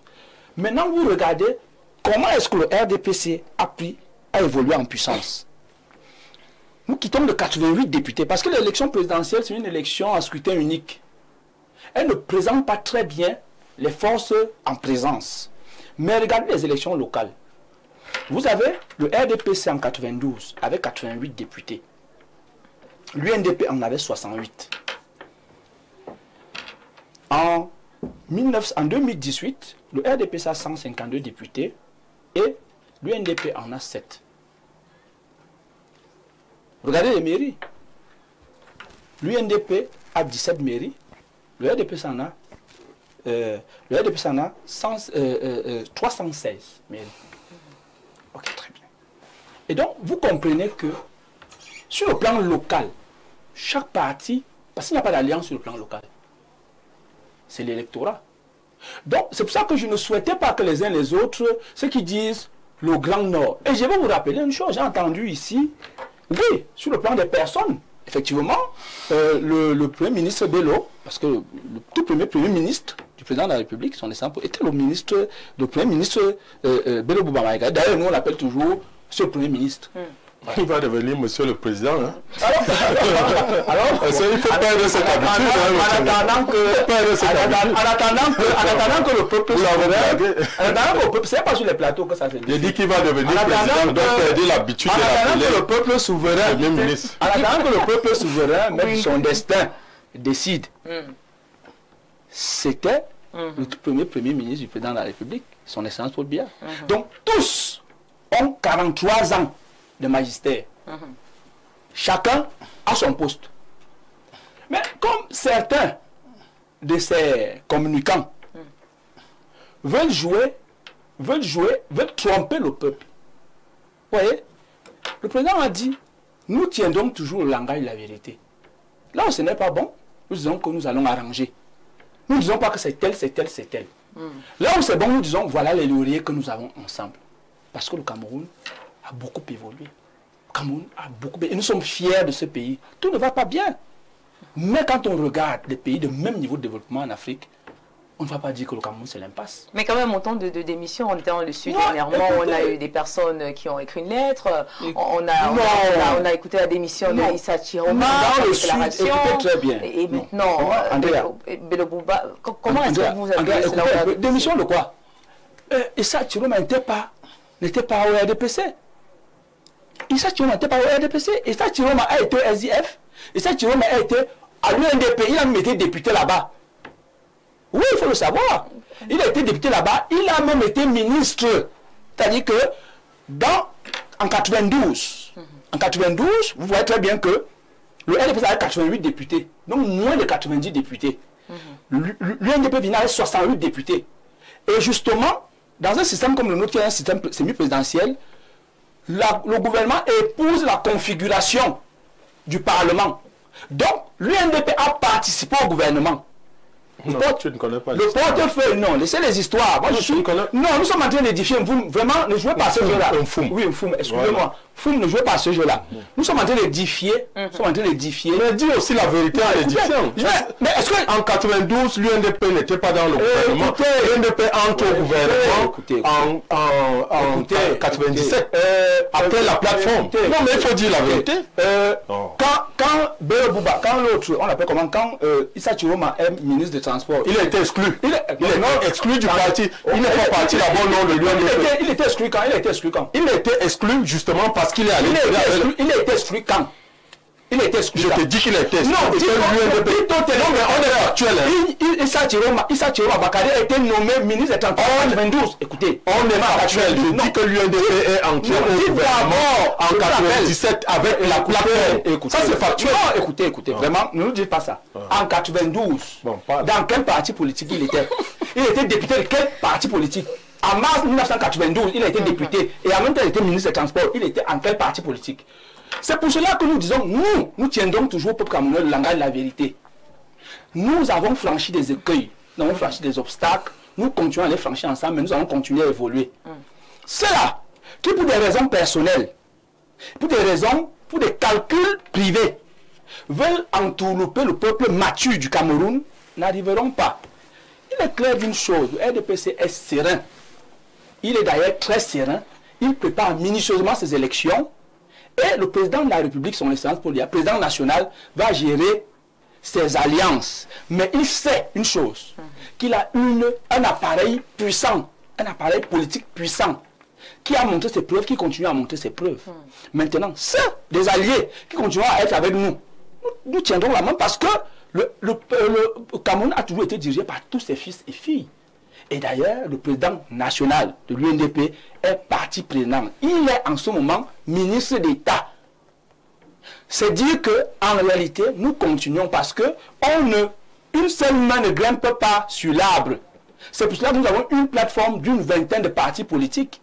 Maintenant, vous regardez comment est-ce que le RDPC a évolué en puissance. Nous quittons de 88 députés parce que l'élection présidentielle, c'est une élection à scrutin unique. Elle ne présente pas très bien les forces en présence. Mais regardez les élections locales. Vous avez le RDPC en 92 avec 88 députés. L'UNDP en avait 68. En 2018, le RDPC a 152 députés et l'UNDP en a 7. Regardez les mairies. L'UNDP a 17 mairies. Le RDPC en a 316 mairies. Ok, très bien. Et donc, vous comprenez que sur le plan local, chaque parti, parce qu'il n'y a pas d'alliance sur le plan local, c'est l'électorat. Donc, c'est pour ça que je ne souhaitais pas que les uns les autres, ceux qui disent le Grand Nord. Et je vais vous rappeler une chose, j'ai entendu ici, oui, sur le plan des personnes, effectivement, le Premier ministre Bello, parce que le tout premier ministre du président de la République, son exemple, était le Premier ministre Bello Bouba-Maïga. D'ailleurs, nous on l'appelle toujours ce Premier ministre. Il va devenir monsieur le président. Hein? Alors, il faut perdre cette habitude. En attendant que le peuple c'est pas sur les plateaux que ça se dit. Il dit qu'il va devenir président, donc perdre l'habitude de l'appeler le peuple souverain. Premier ministre. En attendant que le peuple souverain, même son destin, décide. C'était le premier ministre du président de la République, son excellence Paul Biya. Donc, tous ont 43 ans de magistère. Chacun a son poste. Mais comme certains de ces communicants veulent tromper le peuple. Vous voyez, le président a dit, nous tiendrons toujours le langage de la vérité. Là où ce n'est pas bon, nous disons que nous allons arranger. Nous ne disons pas que c'est tel, c'est tel, c'est tel. Là où c'est bon, nous disons, voilà les lauriers que nous avons ensemble. Parce que le Cameroun a beaucoup évolué. Le Cameroun a beaucoup évolué. Et nous sommes fiers de ce pays. Tout ne va pas bien. Mais quand on regarde les pays de même niveau de développement en Afrique, on ne va pas dire que le Cameroun c'est l'impasse. Mais quand même, en temps de démission, on était dans le Sud dernièrement, on a eu des personnes qui ont écrit une lettre, on a écouté la démission de Issa Chiroma, dans le Sud, écoutez très bien. Et maintenant, Bello Bouba, comment est-ce que vous avez cela? Démission de quoi? Issa Chiroma n'était pas au RDPC. Issa Chiroma n'était pas au RDPC. Issa Chiroma a été au SDF. Issa Chiroma a été à l'UNDP. Il a même été député là-bas. Oui, il faut le savoir. Il a été député là-bas, il a même été ministre. C'est-à-dire que en 92, vous voyez très bien que le RDPC avait 88 députés, donc moins de 90 députés. L'UNDP vient avec 68 députés. Et justement, dans un système comme le nôtre, qui est un système semi-présidentiel, le gouvernement épouse la configuration du Parlement. Donc, l'UNDP a participé au gouvernement. Non, tu ne connais pas le portefeuille, non, laissez les histoires. Moi, non, nous sommes en train d'édifier. Vous, vraiment, ne jouez pas à ce jeu-là. Oui, un foum, excusez-moi. Foum, ne jouez pas à ce jeu-là. Nous sommes en train d'édifier. Mais dis aussi la vérité en édifiant. Mais est-ce qu'en 92, l'UNDP n'était pas dans le gouvernement? L'UNDP entre au gouvernement en 97, après la plateforme. Non, mais il faut dire la vérité. Quand l'autre, on l'appelle comment, quand Issa Chiroma est ministre des Transports, il a été exclu. Il est exclu du parti. Il n'est pas parti d'abord non de l'UNDP. Il était exclu quand? Il a été exclu justement parce qu'il est allé. Il a été exclu quand? Il a été exclu. Je te dis qu'il a été exclu. Non, mais on est actuel. Issa Chiroma Bakari a été nommé ministre des Transports en 92. Écoutez, on est pas actuel. Je dis que l'UNDP est entré au gouvernement en 97 avec la plateforme. Ça c'est factuel. Non, écoutez, vraiment, ne nous dites pas ça. En 92, dans quel parti politique il était? Il était député de quel parti politique? En mars 1992, il a été député et en même temps il était ministre des Transports. Il était en quel parti politique? C'est pour cela que nous disons, nous tiendrons toujours au peuple camerounais le langage de la vérité. Nous avons franchi des écueils, nous avons franchi des obstacles, nous continuons à les franchir ensemble, mais nous allons continuer à évoluer. Ceux-là, qui pour des raisons personnelles, pour des calculs privés, veulent entourlouper le peuple mature du Cameroun, n'arriveront pas. Il est clair d'une chose, le RDPC est serein. Il est d'ailleurs très serein. Il prépare minutieusement ses élections. Et le président de la République, son excellence Paul, président national, va gérer ses alliances. Mais il sait une chose, qu'il a un appareil puissant, un appareil politique puissant, qui a montré ses preuves, qui continue à montrer ses preuves. Maintenant, ceux des alliés qui continueront à être avec nous, nous tiendrons la main parce que le Cameroun a toujours été dirigé par tous ses fils et filles. Et d'ailleurs, le président national de l'UNDP est parti président. Il est en ce moment ministre d'État. C'est dire qu'en réalité, nous continuons parce que une seule main ne grimpe pas sur l'arbre. C'est pour cela que nous avons une plateforme d'une vingtaine de partis politiques.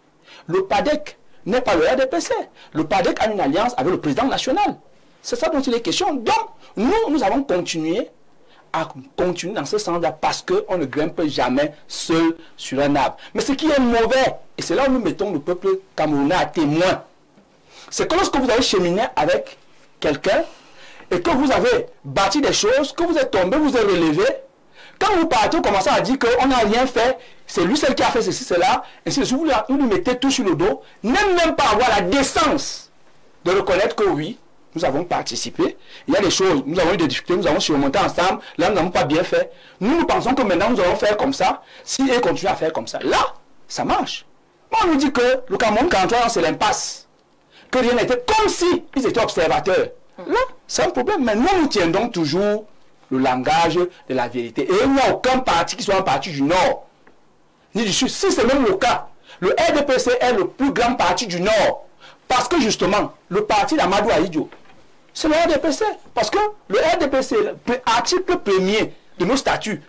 Le PADEC n'est pas le RDPC. Le PADEC a une alliance avec le président national. C'est ça dont il est question. Donc, nous avons continué dans ce sens-là parce qu'on ne grimpe jamais seul sur un arbre. Mais ce qui est mauvais, et c'est là où nous mettons le peuple camerounais à témoin, c'est que lorsque vous avez cheminé avec quelqu'un et que vous avez bâti des choses, que vous êtes tombé, vous êtes relevé, quand vous partez, vous commencez à dire qu'on n'a rien fait, c'est lui seul qui a fait ceci, cela, et si vous lui mettez tout sur le dos, même pas avoir la décence de reconnaître que oui, nous avons participé. Il y a des choses, nous avons eu des difficultés, nous avons surmonté ensemble. Là, nous n'avons pas bien fait. Nous pensons que maintenant, nous allons faire comme ça. Si ils continuent à faire comme ça, là, ça marche. On nous dit que le Cameroun, 43 ans, c'est l'impasse. Que rien n'était comme si ils étaient observateurs. Là, c'est un problème. Mais nous tiendrons toujours le langage de la vérité. Et il n'y a aucun parti qui soit un parti du Nord, ni du Sud. Si c'est même le cas, le RDPC est le plus grand parti du Nord. Parce que justement, le parti d'Amadou Ahidjo, c'est le RDPC. Parce que le RDPC, l'article 1er de nos statuts,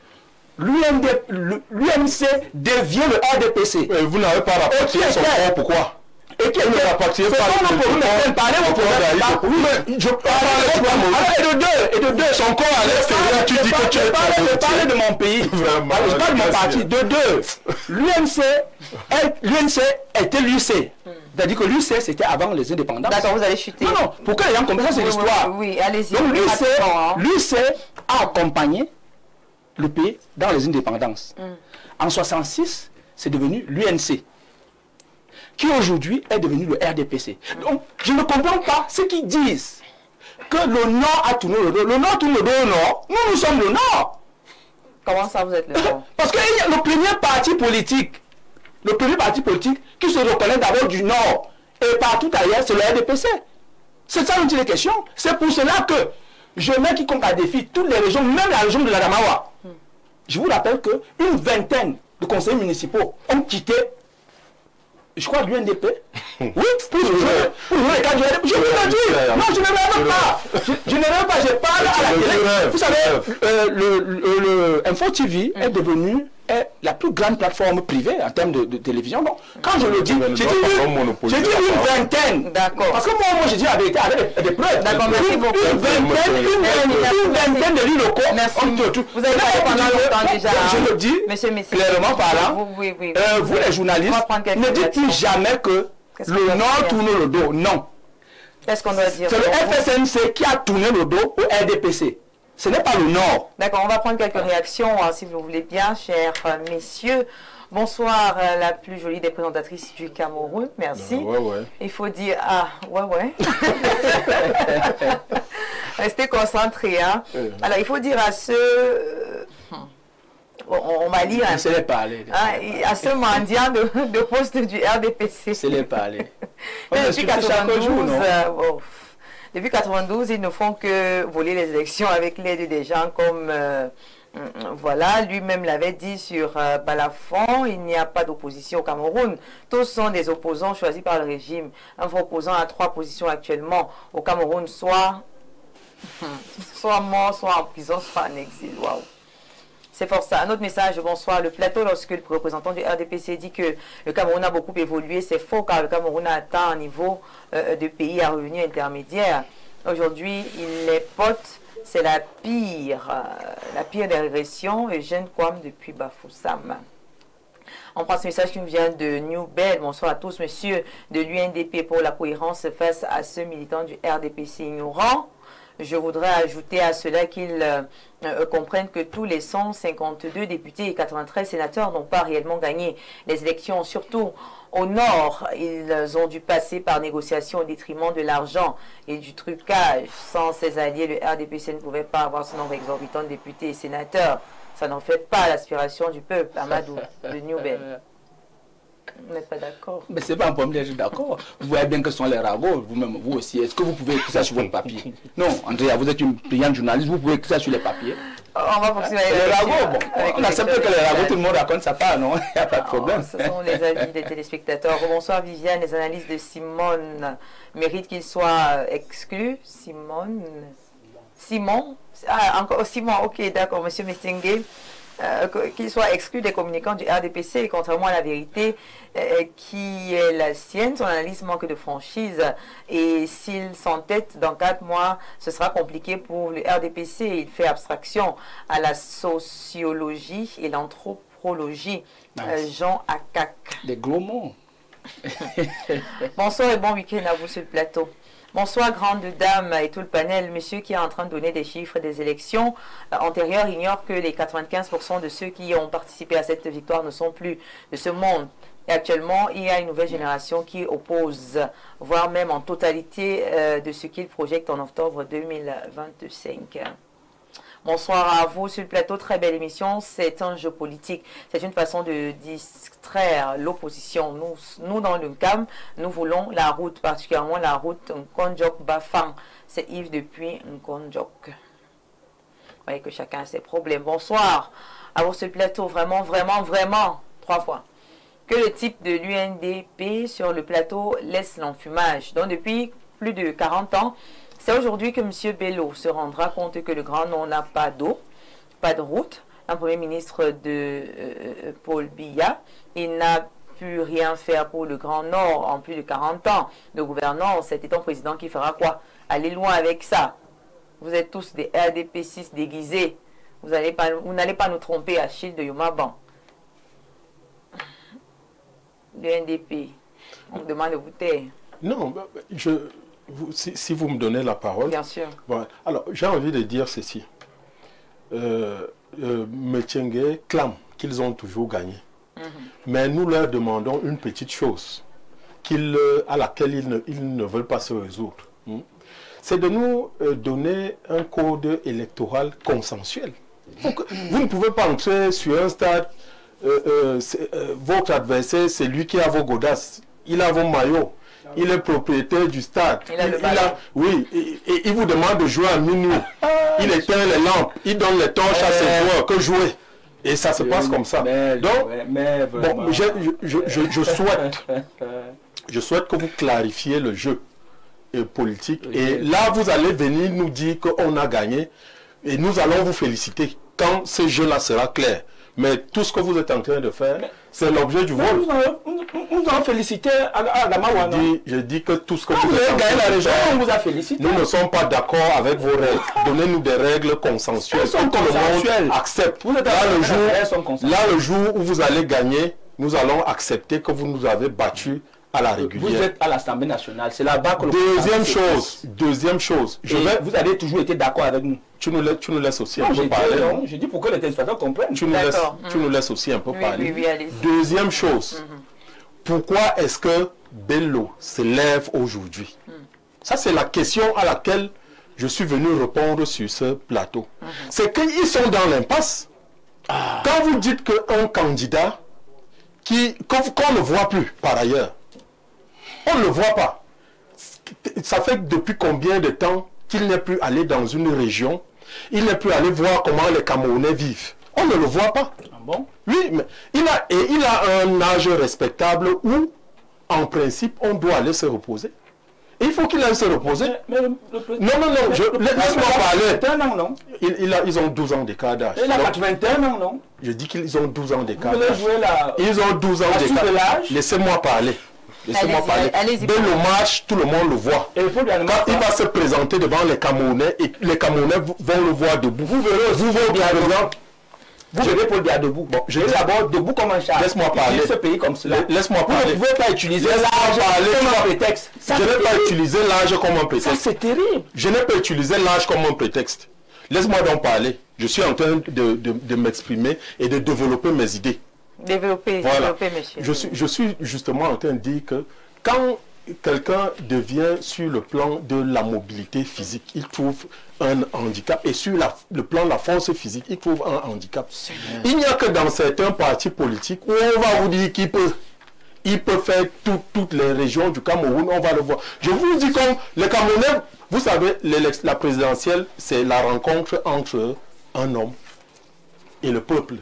l'UNC devient le RDPC. Et vous n'avez pas rapporté son corps, pourquoi? Et qui est le rapporté? Je et de deux, son corps à l'extérieur, tu dis que tu es parler de mon pays. Je parle de mon parti. De deux, l'UNC était l'UC. C'est-à-dire que l'UC, c'était avant les indépendances. D'accord, vous allez chuter. Non, pourquoi les gens comprennent ça, c'est l'histoire. Oui, allez-y. Donc l'UC a accompagné le pays dans les indépendances. En 66, c'est devenu l'UNC, qui aujourd'hui est devenu le RDPC. Donc, je ne comprends pas ceux qui disent que le Nord a tourné le dos. Le Nord tourne le dos au Nord. Nous sommes le Nord. Comment ça, vous êtes le Nord? Parce qu'il y a le premier parti politique qui se reconnaît d'abord du Nord et partout ailleurs, c'est le RDPC. C'est ça dont il est question. C'est pour cela que je mets quiconque à défi toutes les régions, même la région de l'Adamawa. je vous rappelle qu'une vingtaine de conseillers municipaux ont quitté, je crois, l'UNDP. Oui, pour jouer les cadres du RDPC. Je vous le dis. Non, je ne rêve pas. Je ne rêve pas, je parle à la télé. Vous savez, le Info TV est devenu la plus grande plateforme privée en termes de télévision. Donc, quand je le dis, j'ai dit une vingtaine. D'accord. Parce que moi, je dis la vérité avec des preuves. D'accord, merci beaucoup. Une vingtaine de lits locaux. Merci. Vous avez parlé pendant longtemps déjà. Je le dis, clairement parlant, oui. vous les journalistes, ne dites plus jamais que le Nord tourne le dos. Non. Qu'est-ce qu'on doit dire? C'est le FSNC qui a tourné le dos au RDPC. Ce n'est pas le Nord. D'accord, on va prendre quelques réactions, si vous voulez bien, chers messieurs. Bonsoir, la plus jolie des présentatrices du Cameroun. Merci. Ouais. Il faut dire... Ah, ouais. Restez concentrés. Hein. Alors, il faut dire à ceux... on va lire... C'est les parler. À ce mendiant de poste du RDPC. C'est les parler. Depuis 92... Depuis 92, ils ne font que voler les élections avec l'aide des gens comme, voilà, lui-même l'avait dit sur Balafon, il n'y a pas d'opposition au Cameroun. Tous sont des opposants choisis par le régime. Un vrai opposant a 3 positions actuellement au Cameroun, soit mort, soit en prison, soit en exil. Waouh. C'est fort ça. Un autre message, bonsoir. Le plateau, lorsque le représentant du RDPC dit que le Cameroun a beaucoup évolué, c'est faux car le Cameroun a atteint un niveau de pays à revenus intermédiaires. Aujourd'hui, il est pote, c'est la pire des régressions. Eugène Kwam depuis Bafoussam. On prend ce message qui nous vient de New Bell. Bonsoir à tous, monsieur de l'UNDP pour la cohérence face à ce militant du RDPC ignorant. Je voudrais ajouter à cela qu'ils comprennent que tous les 152 députés et 93 sénateurs n'ont pas réellement gagné les élections. Surtout au Nord, ils ont dû passer par négociation au détriment de l'argent et du trucage. Sans ses alliés, le RDPC ne pouvait pas avoir ce nombre exorbitant de députés et sénateurs. Ça n'en fait pas l'aspiration du peuple, Amadou, de Newbel. Vous n'êtes pas d'accord? Mais ce n'est pas un problème d'être d'accord. Vous voyez bien que ce sont les ragots, vous-même, vous aussi. Est-ce que vous pouvez écrire ça sur votre papier? Non, Andrea, vous êtes une brillante journaliste, vous pouvez écrire ça sur les papiers. On va fonctionner avec les ragots. Bon, on accepte que les ragots, tout le monde raconte sa part, non? Il n'y a pas de problème. Ce sont les avis des téléspectateurs. Bonsoir Viviane, les analyses de Simone méritent qu'il soit exclu. Simon? Ah, encore Simon, ok, d'accord, monsieur Mestingue. Qu'il soit exclu des communicants du RDPC, contrairement à la vérité qui est la sienne. Son analyse manque de franchise et s'il s'entête dans 4 mois, ce sera compliqué pour le RDPC. Il fait abstraction à la sociologie et l'anthropologie. Jean Akak. Des gros mots. Bonsoir et bon week-end à vous sur le plateau. Bonsoir, grande dame et tout le panel. Monsieur qui est en train de donner des chiffres des élections antérieures ignore que les 95% de ceux qui ont participé à cette victoire ne sont plus de ce monde. Et actuellement, il y a une nouvelle génération qui oppose, voire même en totalité de ce qu'il projette en octobre 2025. Bonsoir à vous sur le plateau, très belle émission. C'est un jeu politique, c'est une façon de distraire l'opposition. Nous dans le CAM, nous voulons la route, particulièrement la route Nkondjok-Bafang. C'est Yves depuis Nkondjok. Vous voyez que chacun a ses problèmes. Bonsoir à vous sur le plateau, vraiment, 3 fois. Que le type de l'UNDP sur le plateau laisse l'enfumage. Donc depuis plus de 40 ans, c'est aujourd'hui que M. Bello se rendra compte que le Grand Nord n'a pas d'eau, pas de route. Un Premier ministre de Paul Biya, il n'a pu rien faire pour le Grand Nord en plus de 40 ans de gouvernance. C'était un président qui fera quoi? Allez loin avec ça. Vous êtes tous des RDP6 déguisés. Vous n'allez pas nous tromper, Achille de Yomaban. Le NDP, on me demande de vous taire. Non, si vous me donnez la parole. Bien sûr. Voilà. Alors, j'ai envie de dire ceci. Metienge clame qu'ils ont toujours gagné. Mais nous leur demandons une petite chose à laquelle ils ne veulent pas se résoudre. C'est de nous donner un code électoral consensuel. Vous ne pouvez pas entrer sur un stade, votre adversaire, c'est lui qui a vos godasses, il a vos maillots. Il est propriétaire du stade. Oui, et il vous demande de jouer à minuit. Il éteint les lampes. Il donne les torches à ses joueurs. Que jouer. Et ça se passe comme ça. Donc, bon, je souhaite que vous clarifiez le jeu politique. Et là, vous allez venir nous dire qu'on a gagné. Et nous allons vous féliciter quand ce jeu-là sera clair. Mais tout ce que vous êtes en train de faire, c'est l'objet du vol. Nous allons féliciter à Gamawa. Je dis que tout ce que vous avez gagné la région, on vous a félicité. Nous ne sommes pas d'accord avec vos règles. Donnez-nous des règles consensuelles. Elles sont consensuelles. Accepte. Là, le jour où vous allez gagner, nous allons accepter que vous nous avez battus à la régulière. Vous êtes à l'Assemblée nationale. C'est là-bas que le Deuxième chose. Vous avez toujours été d'accord avec nous. Tu nous laisses aussi un peu parler. Je dis pour que les téléspectateurs comprennent. Tu nous laisses aussi un peu parler. Oui, deuxième chose. Pourquoi est-ce que Bello se lève aujourd'hui? Ça, c'est la question à laquelle je suis venu répondre sur ce plateau. C'est qu'ils sont dans l'impasse. Quand vous dites qu'un candidat qu'on ne voit plus par ailleurs, on ne le voit pas. Ça fait depuis combien de temps qu'il n'est plus allé dans une région, il n'est plus allé voir comment les Camerounais vivent. On ne le voit pas. Ah bon? Oui, mais il a un âge respectable où, en principe, on doit aller se reposer. Et il faut qu'il aille se reposer. Non, laisse-moi parler. Un an, non? Ils ont 12 ans d'écart d'âge. Il a 81 ans, non? Je dis qu'ils ont 12 ans d'écart d'âge. Ils ont 12 ans d'écart d'âge. Laissez-moi parler. Laissez-moi parler. Dès le match, tout le monde le voit. Et quand il va se présenter devant les Camerounais, et les Camerounais vont le voir debout. Vous verrez, vous verrez Paul Biya debout. Bon, je dis d'abord debout comme un chat. Laisse-moi parler. Ce pays comme cela. Laisse-moi parler. Vous ne pouvez pas utiliser l'âge comme un prétexte. Je n'ai pas utilisé l'âge comme un prétexte. Ça, c'est terrible. Je n'ai pas utilisé l'âge comme un prétexte. Laisse-moi donc parler. Je suis en train de m'exprimer et de développer mes idées. Développer, monsieur. Je suis justement en train de dire que quand quelqu'un devient sur le plan de la mobilité physique, il trouve un handicap, et sur le plan de la force physique, il trouve un handicap. Il n'y a que dans certains partis politiques où on va vous dire qu'il peut faire toutes les régions du Cameroun, on va le voir. Je vous dis comme les Camerounais, vous savez, la présidentielle, c'est la rencontre entre un homme et le peuple.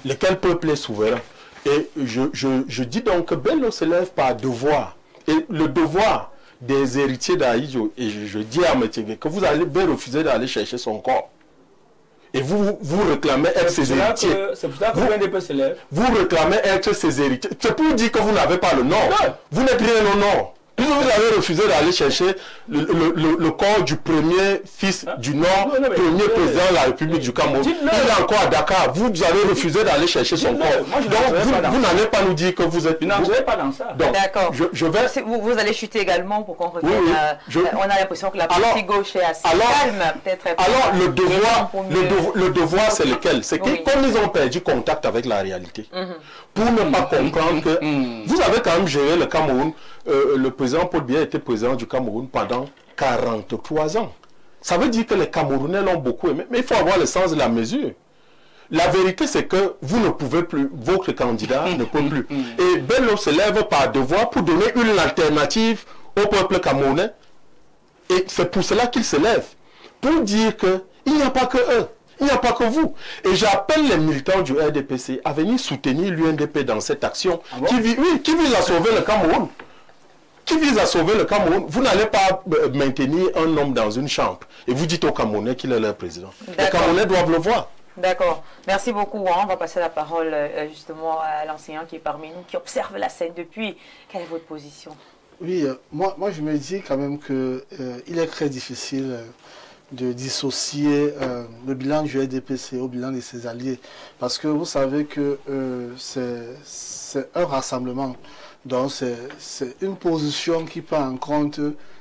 Lequel peuple est souverain. Et je dis donc que Bello se lève par devoir. Et le devoir des héritiers d'Aïdjo, et je dis à Métier que vous allez bien refuser d'aller chercher son corps. Et vous réclamez être ses héritiers. C'est pour ça que l'UNDP se lève. Vous réclamez être ses héritiers. C'est pour dire que vous n'avez pas le Nord. Vous n'êtes rien au Nord. Puisque vous avez refusé d'aller chercher le corps du premier fils du Nord, premier président de la République du Cameroun. Il est encore à Dakar. Vous avez refusé d'aller chercher son corps. Donc vous n'allez pas nous dire que vous êtes... Non, je ne vais pas dans ça. D'accord. Vous allez chuter également pour qu'on revienne. On a l'impression que la politique gauche est assez calme. Alors le devoir, c'est lequel? C'est que comme ils ont perdu contact avec la réalité, pour ne pas comprendre que vous avez quand même géré le Cameroun. Le président Paul Biya était président du Cameroun pendant 43 ans. Ça veut dire que les Camerounais l'ont beaucoup aimé. Mais il faut avoir le sens de la mesure. La vérité, c'est que vous ne pouvez plus, votre candidat ne peut plus. Et Bello se lève par devoir pour donner une alternative au peuple camerounais. Et c'est pour cela qu'il se lève. Pour dire qu'il n'y a pas que eux. Il n'y a pas que vous. Et j'appelle les militants du RDPC à venir soutenir l'UNDP dans cette action qui vise à sauver le Cameroun. Qui vise à sauver le Cameroun. Vous n'allez pas maintenir un homme dans une chambre et vous dites aux Camerounais qu'il est leur président. Les Camerounais doivent le voir. D'accord. Merci beaucoup. On va passer la parole justement à l'enseignant qui est parmi nous, qui observe la scène depuis. Quelle est votre position? Oui, moi je me dis quand même qu'il est très difficile de dissocier le bilan du RDPC au bilan de ses alliés. Parce que vous savez que c'est un rassemblement. Donc c'est une position qui prend en compte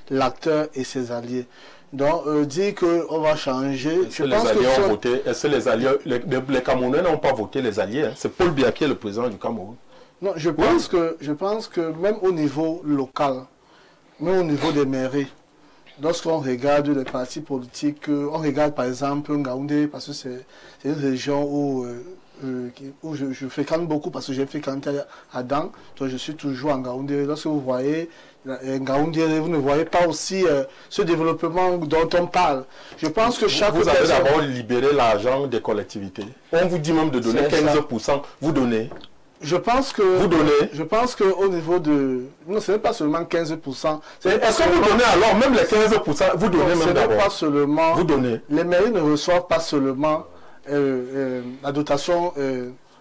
l'acteur et ses alliés. Donc dire qu'on va changer... Est-ce que les alliés ont voté? Est-ce que les alliés... Les Camerounais n'ont pas voté les alliés, hein? C'est Paul Biya qui est le président du Cameroun. Non, je pense que même au niveau local, même au niveau des mairies, lorsqu'on regarde les partis politiques, on regarde par exemple Ngaoundé, parce que c'est une région où où je fréquente beaucoup parce que j'ai fréquenté à Dan, donc je suis toujours en Ngaoundéré. Lorsque vous voyez Ngaoundéré, vous ne voyez pas aussi ce développement dont on parle. Je pense que chaque Vous avez d'abord libéré l'argent des collectivités. On vous dit même de donner 15%. Vous donnez. Je pense que vous donnez. Je pense que au niveau de non, ce n'est pas seulement 15%. Est-ce que vous donnez alors même les 15%? Vous donnez même d'abord. Pas seulement. Vous donnez. Les mairies ne reçoivent pas seulement la dotation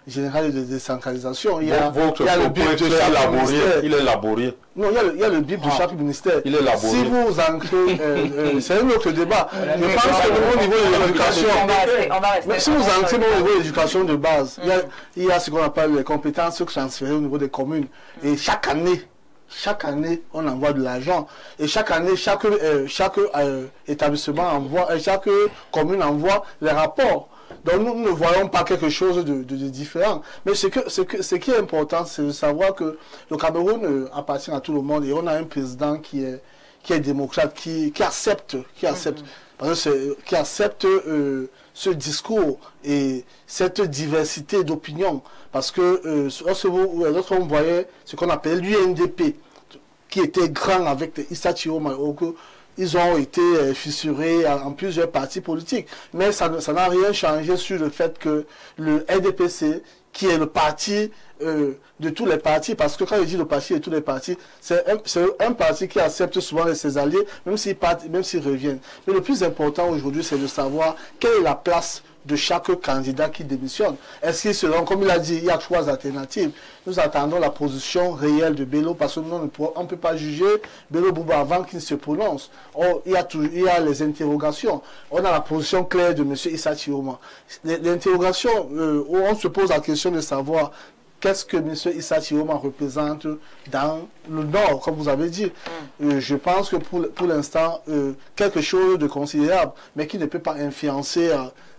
générale de décentralisation. Il y a le BIP de chaque ministère. Il est laborieux. Non, il y a le BIP de chaque ministère. Il est laborieux. Si vous ancrez, c'est un autre débat. Je pense que au niveau de l'éducation, si vous ancrez au niveau de l'éducation de base, il y a ce qu'on appelle les compétences transférées au niveau des communes. Et chaque année, on envoie de l'argent. Et chaque année, chaque établissement envoie, chaque commune envoie les rapports. Donc nous ne voyons pas quelque chose de différent. Mais ce qui est important, c'est de savoir que le Cameroun appartient à tout le monde et on a un président qui est démocrate, qui accepte ce discours et cette diversité d'opinions. Parce que lorsqu'on voyait ce qu'on appelle l'UNDP, qui était grand avec Issa Chiroma, ils ont été fissurés en plusieurs partis politiques. Mais ça n'a rien changé sur le fait que le RDPC, qui est le parti de tous les partis, parce que quand je dis le parti de tous les partis, c'est un parti qui accepte souvent ses alliés, même s'ils reviennent. Mais le plus important aujourd'hui, c'est de savoir quelle est la place de chaque candidat qui démissionne. Est-ce qu'ils seront, comme il a dit, il y a 3 alternatives. Nous attendons la position réelle de Bello parce que nous, on ne peut pas juger Bello Bouba avant qu'il se prononce. Il y a les interrogations. On a la position claire de M. Issa Chiroma. L'interrogation où on se pose la question de savoir qu'est-ce que M. Issa Chiroma représente dans le Nord, comme vous avez dit. Je pense que pour l'instant, quelque chose de considérable, mais qui ne peut pas influencer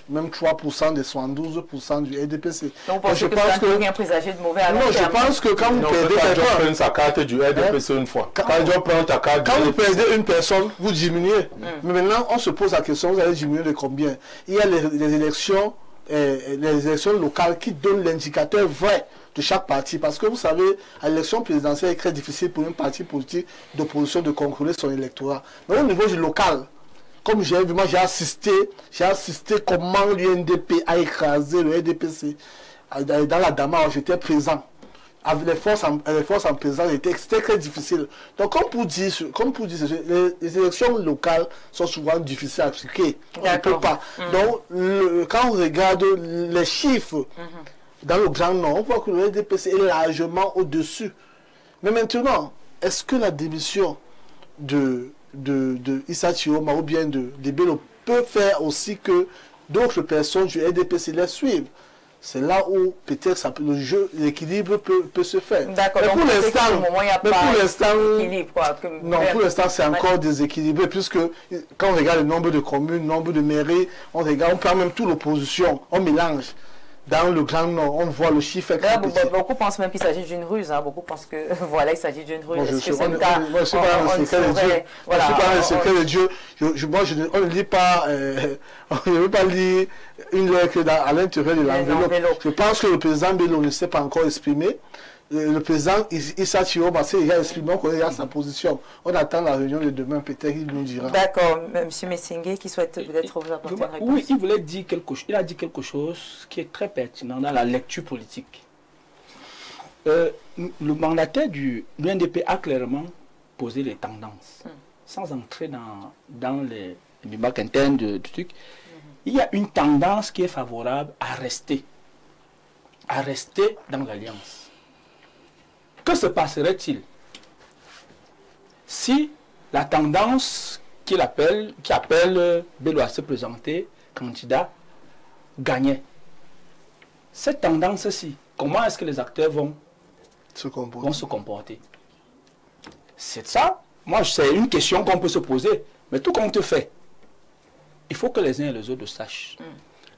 même 3% des 72% du RDPC. Donc, je pense que rien présagé de mauvais à long terme. Non, je pense que quand vous perdez quelqu'un, sa carte du RDPC une fois. Quand vous perdez une personne, vous diminuez. Mais maintenant, on se pose la question, vous allez diminuer de combien? Il y a les élections locales qui donnent l'indicateur vrai de chaque parti. Parce que vous savez, à l'élection présidentielle, il est très difficile pour un parti politique d'opposition de contrôler son électorat. Mais au niveau du local, comme j'ai assisté comment l'UNDP a écrasé le RDPC dans la Dama, j'étais présent. Avec les forces en présence, c'était très difficile. Donc, comme pour dire, les élections locales sont souvent difficiles à appliquer. On ne peut pas. Donc, quand on regarde les chiffres dans le Grand Nord, on voit que le RDPC est largement au-dessus. Mais maintenant, est-ce que la démission de Issa Chiroma ou bien de Bello peut faire aussi que d'autres personnes du RDPC les suivent? C'est là où peut-être l'équilibre peut se faire. D'accord. Mais pour l'instant, c'est encore déséquilibré, puisque quand on regarde le nombre de communes, le nombre de mairies, on prend même toute l'opposition, on mélange. Dans le Grand Nord, on voit le chiffre. Beaucoup pensent même qu'il s'agit d'une ruse. Beaucoup pensent que voilà, il s'agit d'une ruse. Je ne suis pas dans le secret de Dieu. On ne lit pas, on ne veut pas lire une lettre à l'intérieur de l'enveloppe. Je pense que le président Bello ne s'est pas encore exprimé. Le président Issa Chiroma s'est déjà exprimé, on connaît sa position. On attend la réunion de demain, peut-être qu'il nous dira. D'accord. M. Messingué qui souhaite peut-être vous apporter une réponse. Oui, il a dit quelque chose qui est très pertinent dans la lecture politique. Le mandataire du UNDP a clairement posé les tendances, sans entrer dans les bacs internes du truc. Il y a une tendance qui est favorable à rester dans l'alliance. Que se passerait-il si la tendance qui appelle Bello à se présenter candidat gagnait? Cette tendance-ci, comment est-ce que les acteurs vont se comporter? C'est ça. Moi, c'est une question qu'on peut se poser. Mais tout compte fait, il faut que les uns et les autres sachent.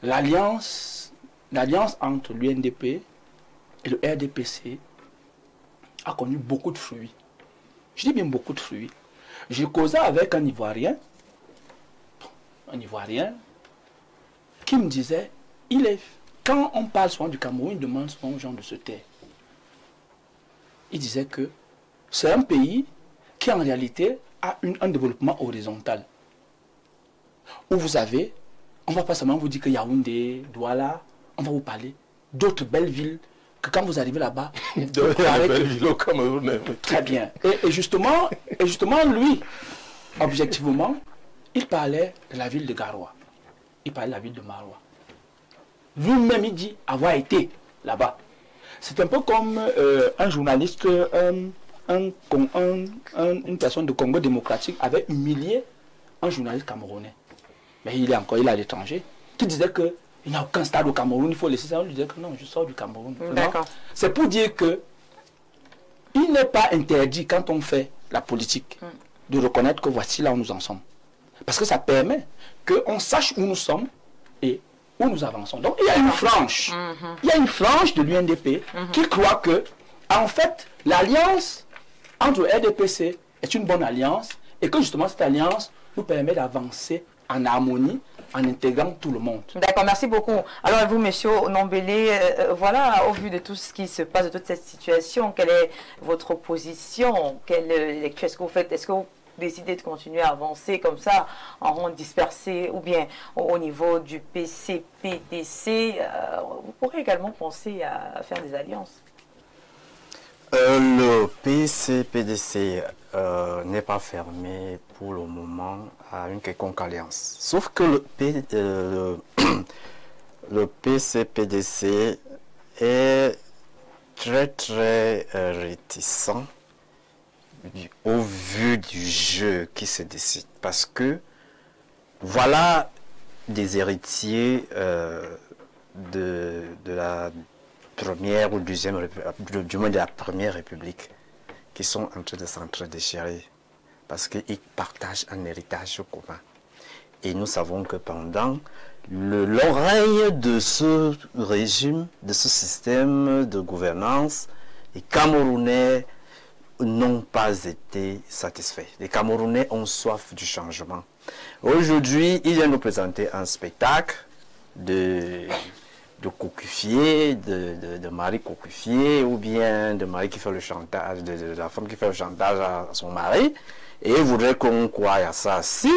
L'alliance entre l'UNDP et le RDPC a connu beaucoup de fruits. Je dis bien beaucoup de fruits. J'ai causé avec un Ivoirien qui me disait, il est quand on parle souvent du Cameroun, il demande souvent aux gens de se taire. Il disait que c'est un pays qui en réalité a un développement horizontal. Où vous avez, on ne va pas seulement vous dire que Yaoundé, Douala, on va vous parler d'autres belles villes que quand vous arrivez là-bas, D'autres belles villes au Cameroun. très bien. Et justement, lui, objectivement, il parlait de la ville de Garoua. Il parlait de la ville de Maroua. Lui-même, il dit avoir été là-bas. C'est un peu comme un journaliste, une personne de Congo démocratique avait humilié un journaliste camerounais. Mais il est à l'étranger. Qui disait qu'il n'y a aucun stade au Cameroun, il faut laisser ça. On lui disait que non, je sors du Cameroun. C'est pour dire que il n'est pas interdit, quand on fait la politique, de reconnaître que voici là où nous en sommes. Parce que ça permet qu'on sache où nous sommes et où nous avançons. Donc il y a une frange. Il y a une frange de l'UNDP qui croit que, en fait, l'alliance entre le RDPC est une bonne alliance et que justement cette alliance nous permet d'avancer en harmonie, en intégrant tout le monde. D'accord, merci beaucoup. Alors vous, monsieur Nombélé, voilà, au vu de tout ce qui se passe, de toute cette situation, quelle est votre position? Quelle lecture est-ce que vous faites? Est-ce que vous décidez de continuer à avancer comme ça, en rond dispersé, ou bien au niveau du PCPDC, vous pourrez également penser à faire des alliances? Le PCPDC n'est pas fermé pour le moment à une quelconque alliance. Sauf que le PCPDC est très réticent au vu du jeu qui se décide. Parce que voilà des héritiers de la première ou deuxième république, du moins de la première république, qui sont en train de s'entre-déchirer parce qu'ils partagent un héritage commun. Et nous savons que pendant l'oreille de ce régime, de ce système de gouvernance, les Camerounais n'ont pas été satisfaits. Les Camerounais ont soif du changement. Aujourd'hui, il vient nous présenter un spectacle de Kokufié, de Marie Kokufié, ou bien de Marie qui fait le chantage, de la femme qui fait le chantage à son mari, et il voudrait qu'on croie à ça. Si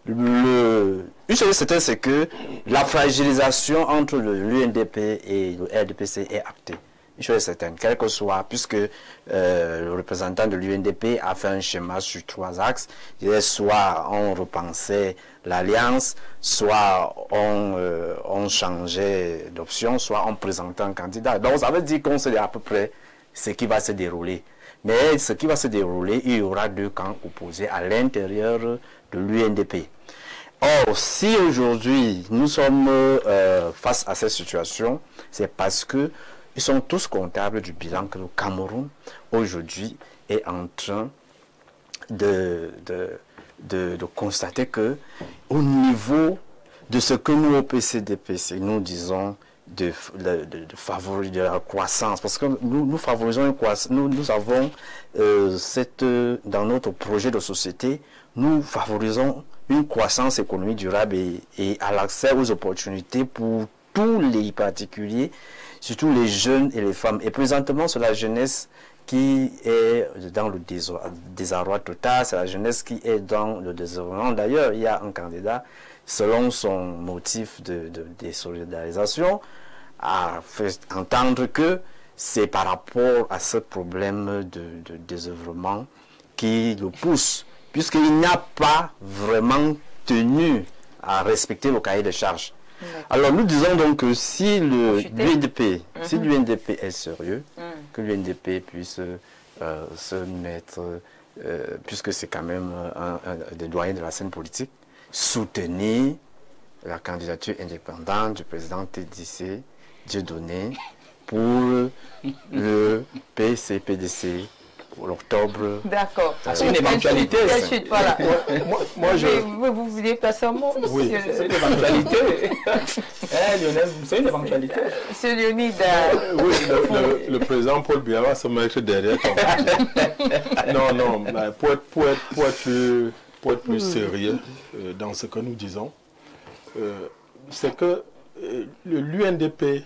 une chose certaine, c'est que la fragilisation entre l'UNDP et le RDPC est actée. Une chose certaine, quel que soit, puisque le représentant de l'UNDP a fait un schéma sur 3 axes, soit on repensait l'alliance, soit on changeait d'option, soit on présentait un candidat. Donc ça veut dire qu'on sait à peu près ce qui va se dérouler. Mais ce qui va se dérouler, il y aura 2 camps opposés à l'intérieur de l'UNDP. Or, si aujourd'hui nous sommes face à cette situation, c'est parce que ils sont tous comptables du bilan que le Cameroun aujourd'hui est en train de constater que au niveau de ce que nous au PCDPC nous disons de favoriser la croissance, parce que nous favorisons une croissance, nous avons dans notre projet de société, nous favorisons une croissance économique durable et à l'accès aux opportunités pour tous les particuliers, surtout les jeunes et les femmes. Et présentement, c'est la jeunesse qui est dans le désarroi total, c'est la jeunesse qui est dans le désarroi. D'ailleurs, il y a un candidat, selon son motif de désolidarisation, a fait entendre que c'est par rapport à ce problème de désœuvrement qui le pousse, puisqu'il n'a pas vraiment tenu à respecter le cahier de charges. Alors nous disons donc que si l'UNDP est sérieux, que l'UNDP puisse se mettre, puisque c'est quand même un des doyens de la scène politique, soutenir la candidature indépendante du président TDC Dieudonné pour le PCPDC pour l'octobre. D'accord. C'est une éventualité. Voilà. Moi, vous vouliez passer un mot? Oui, c'est une éventualité. Lionel, c'est une éventualité. Monsieur Leonid. Oui, le président Paul Biya va se mettre derrière ton Non, pour être plus sérieux dans ce que nous disons, c'est que l'UNDP,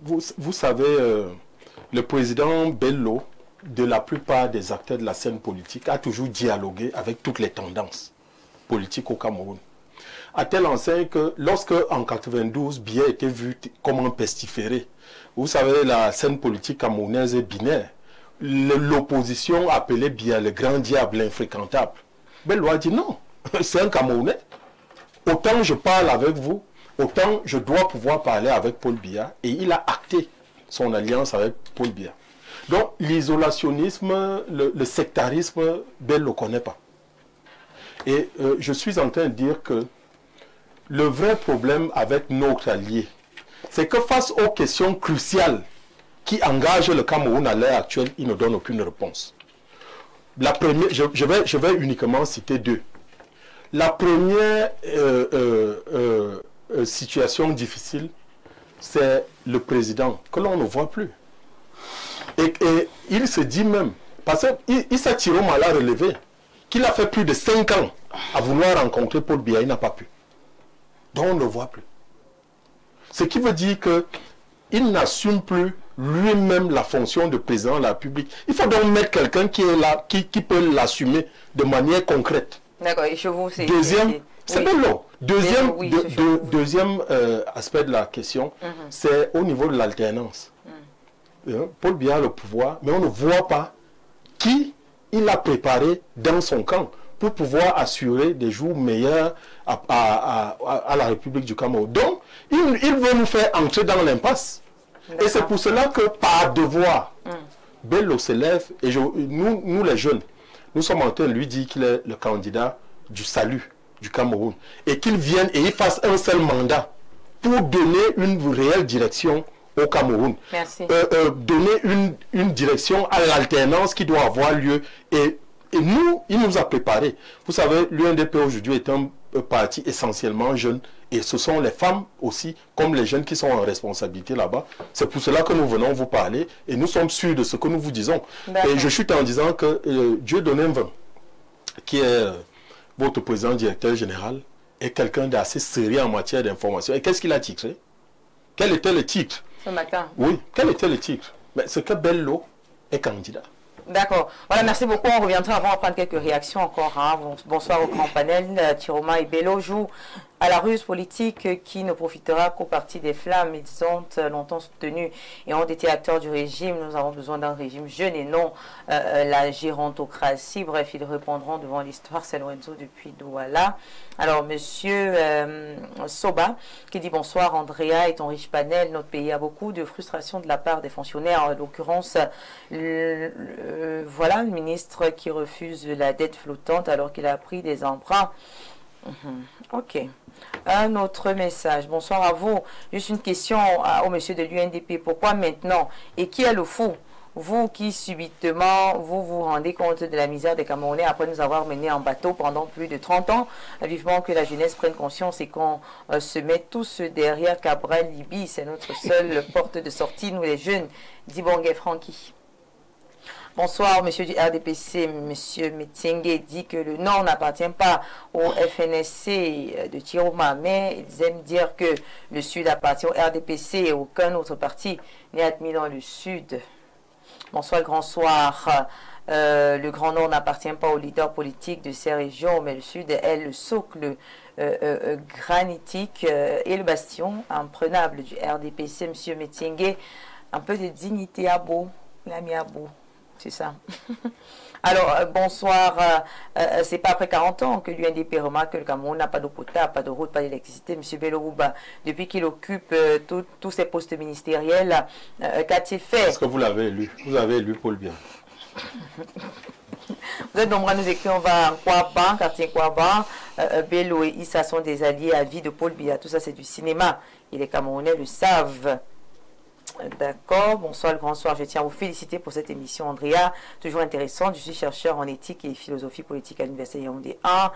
vous savez, le président Bello, de la plupart des acteurs de la scène politique, a toujours dialogué avec toutes les tendances politiques au Cameroun. À telle enseigne que lorsque, en 92, Biya était vu comme un pestiféré, vous savez, la scène politique camerounaise est binaire. L'opposition appelait Biya le grand diable infréquentable. Bello a dit non, c'est un Camerounais. Autant je parle avec vous, autant je dois pouvoir parler avec Paul Biya. Et il a acté son alliance avec Paul Biya. Donc l'isolationnisme, le sectarisme, Bello ne connaît pas. Et je suis en train de dire que le vrai problème avec notre allié, c'est que face aux questions cruciales qui engagent le Cameroun à l'heure actuelle, il ne donne aucune réponse. La première, je vais uniquement citer deux. La première situation difficile, c'est le président, que l'on ne voit plus. Et il se dit même, parce qu'il s'est tiré au mal à relever, qu'il a fait plus de 5 ans à vouloir rencontrer Paul Biya, il n'a pas pu. Donc on ne le voit plus. Ce qui veut dire qu'il n'assume plus lui-même la fonction de président de la République. Il faut donc mettre quelqu'un qui est là, qui peut l'assumer de manière concrète. D'accord, et chez vous, c'est... Deuxième, c'est Bello. Deuxième, oui, deuxième aspect de la question, c'est au niveau de l'alternance. Paul Biya a le pouvoir, mais on ne voit pas qui il a préparé dans son camp pour pouvoir assurer des jours meilleurs à la République du Cameroun. Donc, il veut nous faire entrer dans l'impasse. Et c'est pour cela que, par devoir, Bello se lève, et nous les jeunes, nous sommes en train de lui dire qu'il est le candidat du salut du Cameroun. Et qu'il vienne et il fasse un seul mandat pour donner une réelle direction au Cameroun. Merci. Donner une direction à l'alternance qui doit avoir lieu. Et nous, il nous a préparés. Vous savez, l'UNDP aujourd'hui est un parti essentiellement jeune. Et ce sont les femmes aussi, comme les jeunes qui sont en responsabilité là-bas. C'est pour cela que nous venons vous parler. Et nous sommes sûrs de ce que nous vous disons. Et je chute en disant que Dieudonné Mvin, qui est votre président directeur général, est quelqu'un d'assez sérieux en matière d'information. Et qu'est-ce qu'il a titré? Quel était le titre? Ce matin. Oui, quel était le titre? Mais c'est que Bello est candidat. D'accord. Voilà, merci beaucoup. On reviendra avant à prendre quelques réactions encore. Hein. Bonsoir au grand panel. Tiroma et Bello jouent à la ruse politique qui ne profitera qu'au parti des flammes. Ils ont longtemps soutenu et ont été acteurs du régime. Nous avons besoin d'un régime jeune et non la gérontocratie. Bref, ils répondront devant l'histoire. C'est Lorenzo depuis Douala. Alors, monsieur Soba qui dit bonsoir Andrea et ton riche panel. Notre pays a beaucoup de frustration de la part des fonctionnaires. En l'occurrence, voilà le ministre qui refuse la dette flottante alors qu'il a pris des emprunts. Ok. Un autre message. Bonsoir à vous. Juste une question au monsieur de l'UNDP. Pourquoi maintenant? Et qui est le fou? Vous qui subitement vous rendez compte de la misère des Camerounais après nous avoir menés en bateau pendant plus de 30 ans. Vivement que la jeunesse prenne conscience et qu'on se mette tous derrière Cabral Libye. C'est notre seule porte de sortie, nous les jeunes. Dit Bonguet Francky. Bonsoir, monsieur du RDPC. Monsieur Metingue dit que le Nord n'appartient pas au FNSC de Tiroma, mais ils aiment dire que le Sud appartient au RDPC et aucun autre parti n'est admis dans le Sud. Bonsoir, grand soir. Le Grand Nord n'appartient pas aux leaders politiques de ces régions, mais le Sud est le socle granitique et le bastion imprenable du RDPC. Monsieur Metingue, un peu de dignité à beau, l'ami à beau. C'est ça. Alors, bonsoir. C'est pas après 40 ans que l'UNDP remarque que le Cameroun n'a pas d'eau potable, pas de route, pas d'électricité. Monsieur Bello, depuis qu'il occupe tous ces postes ministériels, qu'a-t-il fait? Est-ce que vous l'avez élu? Vous avez élu Paul Biya. Vous êtes nombreux à nous écrire, on va en Kouaba, quartier Kouaba. Bello et Issa sont des alliés à vie de Paul Biya. Tout ça, c'est du cinéma. Et les Camerounais le savent. D'accord, bonsoir le grand soir, je tiens à vous féliciter pour cette émission Andrea, toujours intéressante. Je suis chercheur en éthique et philosophie politique à l'Université Yaoundé 1.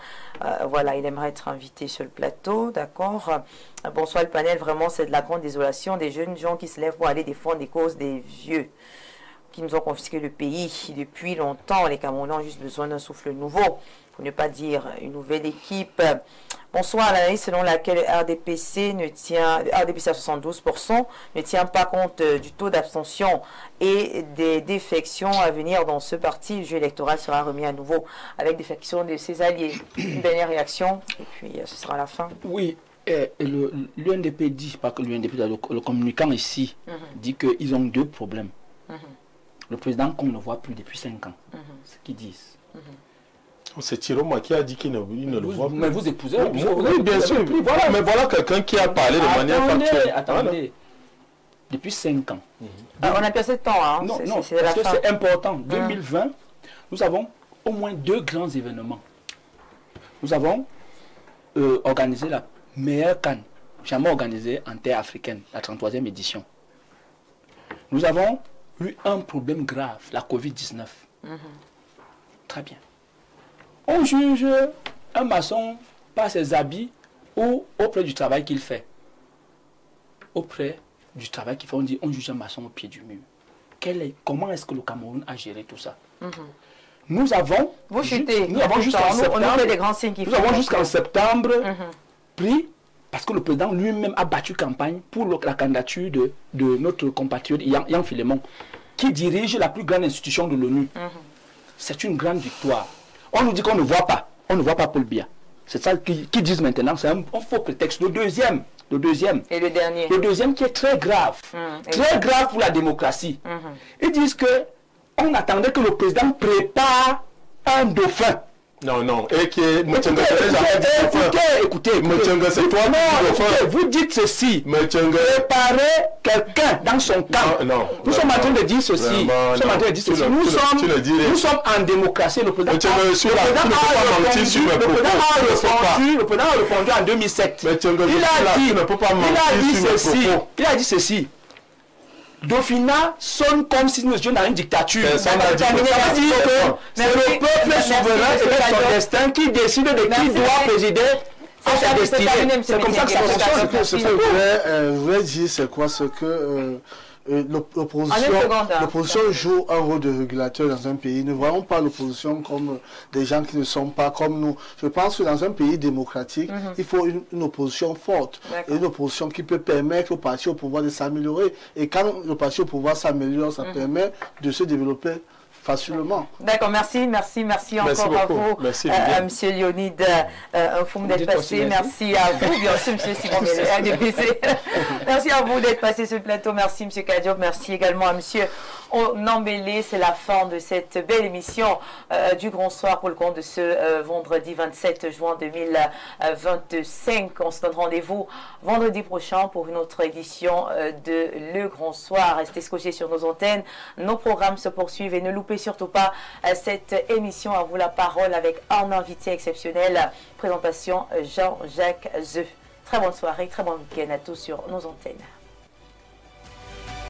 Voilà, il aimerait être invité sur le plateau, d'accord. Bonsoir le panel, vraiment c'est de la grande désolation des jeunes gens qui se lèvent pour aller défendre les causes des vieux qui nous ont confisqué le pays depuis longtemps. Les Camerounais ont juste besoin d'un souffle nouveau. pour ne pas dire une nouvelle équipe. Bonsoir, l'analyse selon laquelle RDPC à 72% ne tient pas compte du taux d'abstention et des défections à venir dans ce parti. Le jeu électoral sera remis à nouveau avec défection de ses alliés. Une dernière réaction et puis ce sera la fin. Oui, l'UNDP dit, pas que l'UNDP, le communicant ici dit qu'ils ont deux problèmes. Le président qu'on ne voit plus depuis 5 ans, ce qu'ils disent. C'est Thieroma qui a dit qu'il ne le voit plus. Mais vous épousez. Oui, bien sûr. Voilà, mais voilà quelqu'un qui a parlé de manière factuelle. Attendez. Depuis 5 ans. On a passé de temps. Hein. Non, c'est parce que c'est important. 2020, nous avons au moins 2 grands événements. Nous avons organisé la meilleure CAN jamais organisée en terre africaine, la 33e édition. Nous avons eu un problème grave, la Covid-19. Très bien. On juge un maçon par ses habits ou auprès du travail qu'il fait. Auprès du travail qu'il fait, on juge un maçon au pied du mur. Comment est-ce que le Cameroun a géré tout ça? Nous avons... Vous chutez. Nous avons jusqu'en septembre... On fait des grands signes nous avons jusqu'en septembre pris... Parce que le président lui-même a battu campagne pour la candidature de notre compatriote Yann Philémon, qui dirige la plus grande institution de l'ONU. C'est une grande victoire. On nous dit qu'on ne voit pas. On ne voit pas Paul Biya. C'est ça qu'ils disent maintenant. C'est un faux prétexte. Le deuxième. Et le dernier. Le deuxième qui est très grave. Très grave pour la démocratie. Ils disent que on attendait que le président prépare un dauphin. Non. Et qui est... Écoutez, c'est toi. Non, vous dites ceci. Préparez quelqu'un dans son camp. Nous sommes en train de dire ceci. Nous sommes en démocratie. Le président a répondu en 2007. Il a dit ceci. Dauphinat sonne comme si nous étions dans une dictature. C'est le peuple souverain et son destin qui décide de qui doit présider à sa destinée. C'est comme ça que ça fonctionne. Ce que je voudrais dire, c'est quoi? Ce que l'opposition joue un rôle de régulateur dans un pays. Ne voyons pas l'opposition comme des gens qui ne sont pas comme nous. Je pense que dans un pays démocratique, il faut une opposition forte. Et une opposition qui peut permettre au parti au pouvoir de s'améliorer. Et quand le parti au pouvoir s'améliore, ça permet de se développer facilement. D'accord, merci encore à vous, Monsieur Léonide Nfoum d'être passé. Merci à vous, bien sûr, Monsieur Simon RDPC. Merci à vous d'être passé sur le plateau. Merci, Monsieur Kadiop. Merci également à Monsieur Onambélé. C'est la fin de cette belle émission du Grand Soir pour le compte de ce vendredi 27 juin 2025. On se donne rendez-vous vendredi prochain pour une autre édition de Le Grand Soir. Restez scotchés sur nos antennes. Nos programmes se poursuivent et ne loupez surtout pas cette émission. À vous la parole avec un invité exceptionnel. Présentation Jean-Jacques Zeu. Très bonne soirée, très bon week-end à tous sur nos antennes.